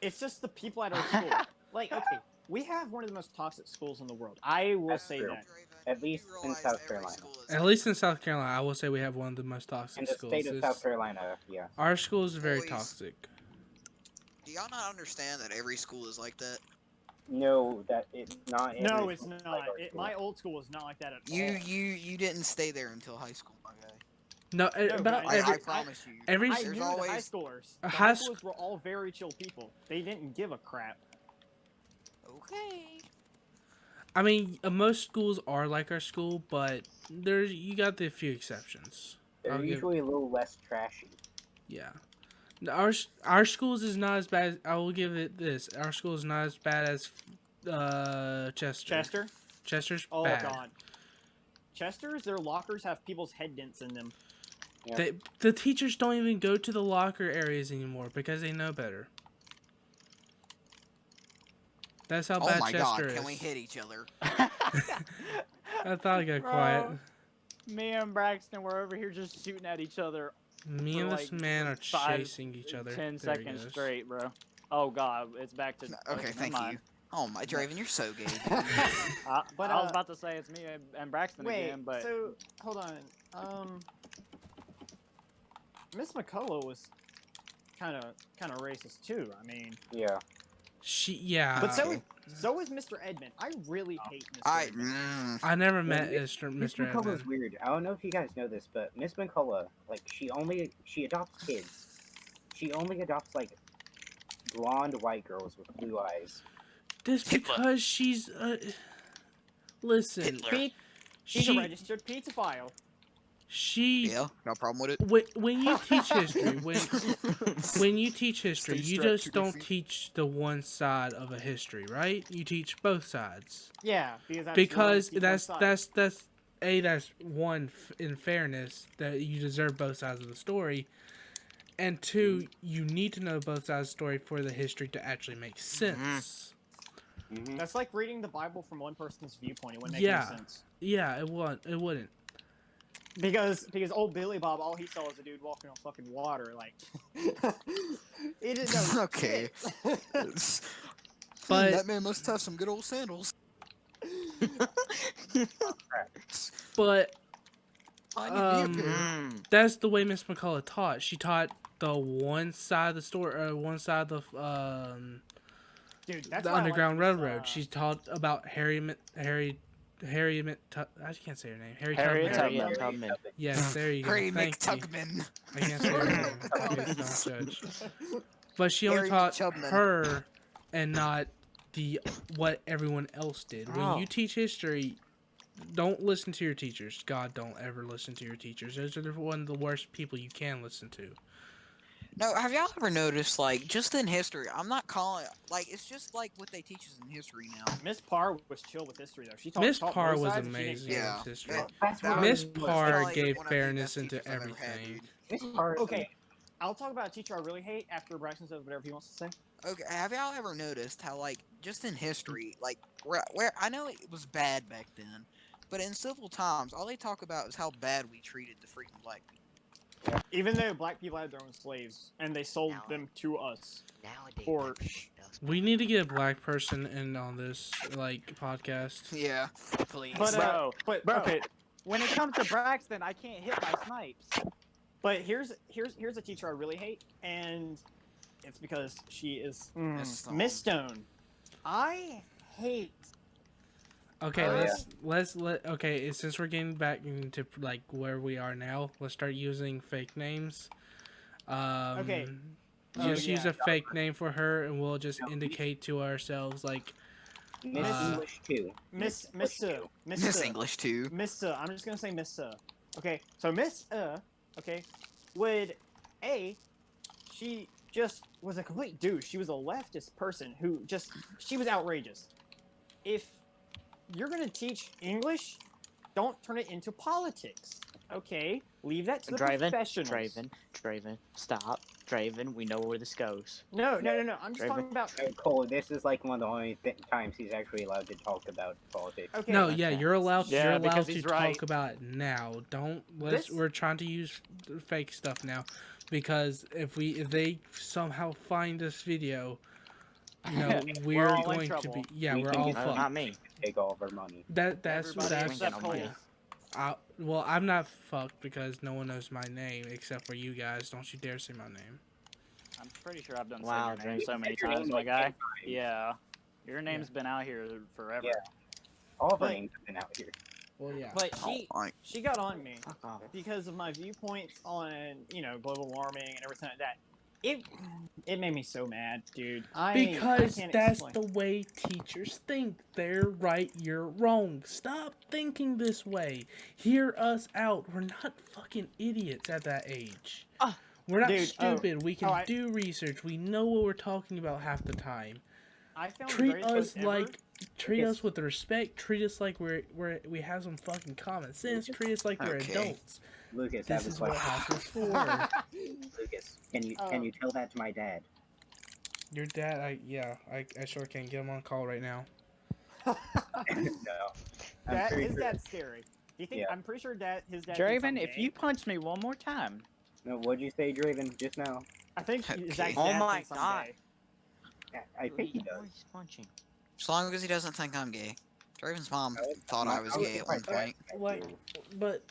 it's just the people at our school. Like, okay, we have one of the most toxic schools in the world. I will That's say true. that. At least in South Carolina. At least in South Carolina, I will say we have one of the most In toxic the schools. state of South Carolina, yeah. Our school is very Boys. toxic. Do y'all not understand that every school is like that? No, that it's not. No, every it's school is not. like our school. My old school was not like that at all. You didn't stay there until high school, my guy. No, No, about but every I promise you. every I s- knew There's the high always- schoolers. A The high high sc- schoolers were all very chill people. They didn't give a crap. Okay. I mean, most schools are like our school, but you got the few exceptions. They're I'll give usually a little less trashy. yeah. Our schools is not as bad. I will give it this. Our school is not as bad as Chester. Chester? Chester's Oh bad. god. Chester's, their lockers have people's head dents in them. Yeah. The teachers don't even go to the locker areas anymore because they know better. That's how Oh bad my Chester god, is. can we hit each other? I thought I got Bro. quiet. Me and Braxton were over here just shooting at each other Me for and this like man are 5, chasing each other. 10 There he seconds goes. straight, bro. Oh god, it's back to. Okay, never thank mind. you. Oh my, Draven, you're so gay. But, I was about to say it's me and Braxton Wait, again, but so hold on. Miss McCullough was kind of racist too. I mean, Yeah. Yeah. but so is Mr. Edmund. I really hate Mr. I Edmund. I never Yeah, met Miss Mr. McCullough's Edmund. weird. I don't know if you guys know this, but Miss McCullough, like, she adopts kids. She only adopts, like, blonde white girls with blue eyes. This Hitler. because she's listen. Hitler. She's a registered pedophile. She no problem with it. when you teach history, when you teach history, Stay you strapped just to don't defeat. teach the one side of a history, right? You teach both sides. Yeah, because That's that's one in fairness that you deserve both sides of the story, and two, you need to know both sides of the story for the history to actually make sense. Mm-hmm. That's like reading the Bible from one person's viewpoint. It wouldn't make Yeah. any sense. Yeah, it wouldn't. Because old Billy Bob, all he saw was a dude walking on fucking water. Like, he didn't know. Okay. shit. But that man must have some good old sandals. but I need me a pair. that's the way Miss McCullough taught. She taught the one side of the story, or one side of Dude, that's the why I Underground like this, Railroad. She taught about Harriet. I can't say her name. Harriet Tubman. Tubman. Yes, there you go. Harry Thank you. McTugman. I can't say her name. Please don't judge. But she only Harry taught McTubman. her and not what everyone else did. When Oh. you teach history, don't listen to your teachers. God, don't ever listen to your teachers. Those are one of the worst people you can listen to. No, have y'all ever noticed, like, just in history, I'm not calling it, like, it's just like what they teach us in history now. Miss Parr was chill with history though. She taught Miss taught Parr both was sides and she didn't amazing care. Yeah. with history. That's what Miss I was- Parr like gave one of the fairness best into teachers I've ever had, everything. dude. Miss Parr. Okay, I'll talk about a teacher I really hate after Braxton says whatever he wants to say. Okay, have y'all ever noticed how, like, just in history, like, where I know it was bad back then, but in civil times, all they talk about is how bad we treated the freaking black people. Even though black people had their own slaves and they sold them to us. Nowadays, For- that person does We need to get a black person in on this podcast. Yeah, please. But Bro, okay, when it comes to Braxton, I can't hit my snipes. but here's a teacher I really hate, and it's because she is Miss Stone. Miss Stone. I hate. Okay, Oh, okay, since we're getting back into like where we are now, let's start using fake names. Okay. Just Oh, use yeah. a fake name for her, and we'll just indicate to ourselves like Miss English too. Miss Miss English too. Miss I'm just gonna say Miss Okay, so Miss okay, would she just was a complete douche. She was a leftist person who she was outrageous. If you're gonna teach English, don't turn it into politics. Okay, leave that to the professionals. Draven, stop. Draven, we know where this goes. No. I'm just talking about. And Cole, this is like one of the only times he's actually allowed to talk about politics. Okay. no, yeah, you're allowed. Yeah, you're allowed because to he's talk right. about it now. Don't This- we're trying to use fake stuff now, because if they somehow find this video, you know, we're all in going to trouble. be We we're can all get fucked. Not me. Take all of our money. That's Everybody that's except no Cole. money. Well, I'm not fucked because no one knows my name except for you guys. Don't you dare say my name. I'm pretty sure I've done Wow, said your name Draven. so many Your name times, my like guy. 10 times. Yeah. Your name's been out here forever. Yeah. All of our But- names have been out here. Well, yeah. But Oh, my. she got on me Fuck off. because of my viewpoints on global warming and everything like that. it made me so mad, dude. I Because can't that's explain. the way teachers think. They're right, you're wrong. Stop thinking this way. Hear us out. We're not fucking idiots at that age. We're not Dude, stupid. We can I- do research. We know what we're talking about half the time. I found the Treat greatest us post ever. like, treat Lucas. us with respect. Treat us like we have some fucking common sense. Lucas. Treat us like we're Okay. adults. Lucas, I This have a is what question. house is for. Lucas, can you tell that to my dad? Your dad, I sure can. Get him on call right now. No. I'm pretty His sure. dad's scary. Do you think? Yeah. I'm pretty sure his dad. thinks I'm Draven, if gay. you punch me one more time, No, what'd you say, Draven, just now? I think Okay. Zach's Oh dad my thinks I'm God. gay. Yeah, I think he Who does. is punching? As long as he doesn't think I'm gay. Draven's mom I was- thought I was gay at one surprised point. that Like, too. but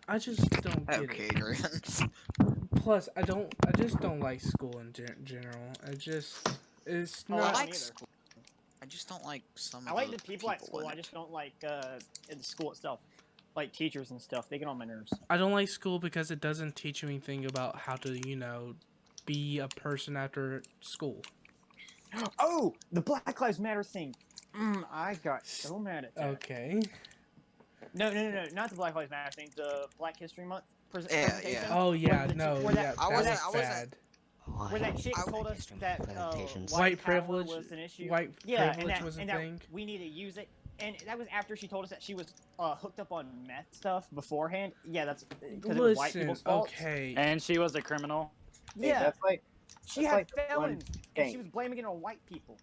I just don't get Okay, it. Draven. Plus, I just don't like school in general. It's Oh, I not. don't like either. school. I just don't like some. I of like the people at school. in I it. just don't like in the school itself, like teachers and stuff. They get on my nerves. I don't like school because it doesn't teach you anything about how to, be a person after school. Oh, the Black Lives Matter thing. I got so mad at that. Okay. No, not the Black Lives Matter thing. The Black History Month Yeah. presentation. Oh yeah, Where the- no, where that- yeah, I that wasn't- was I wasn't- bad. Where that chick I- told us History that Month presentations. White power privilege was an issue. White Yeah, privilege and was a that thing. we need to use it. And that was after she told us that she was hooked up on meth stuff beforehand. Yeah, that's because it was white Listen, people's fault. okay. and she was a criminal. Hey, Yeah, that's like she that's had like the one felons, and thing. she was blaming it on white people.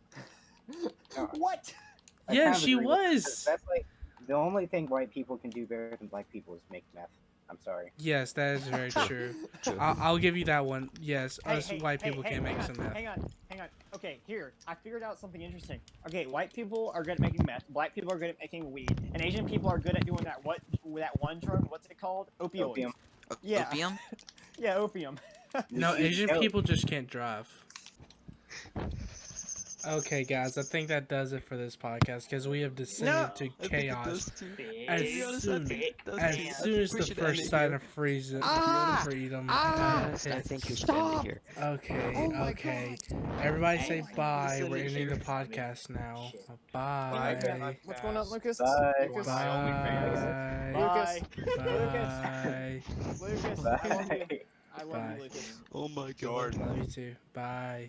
No, What? I Yeah, kind of she agree with you, was. 'cause that's like the only thing white people can do better than black people is make meth. I'm sorry. Yes, that is very true. True. I'll give you that one. Yes, Hey, us hey, white hey, people hey, can make hang some on, meth. Hang on. Okay, here. I figured out something interesting. Okay, white people are good at making meth. Black people are good at making weed. And Asian people are good at doing that that one drug. What's it called? Opioids. Opium. Yeah. Opium. Yeah, opium. No, You Asian know- people just can't drive. Okay, guys, I think that does it for this podcast because we have descended to chaos. As soon as the first sign of freedom I hits. think we should end it here. Okay. Everybody say bye. We're ending the podcast now. Bye. What's going on, Lucas? Bye. Lucas. Bye. Lucas. Bye. Lucas. Bye. I love you. I love Bye. you, Lucas. Oh my Love you too. Bye.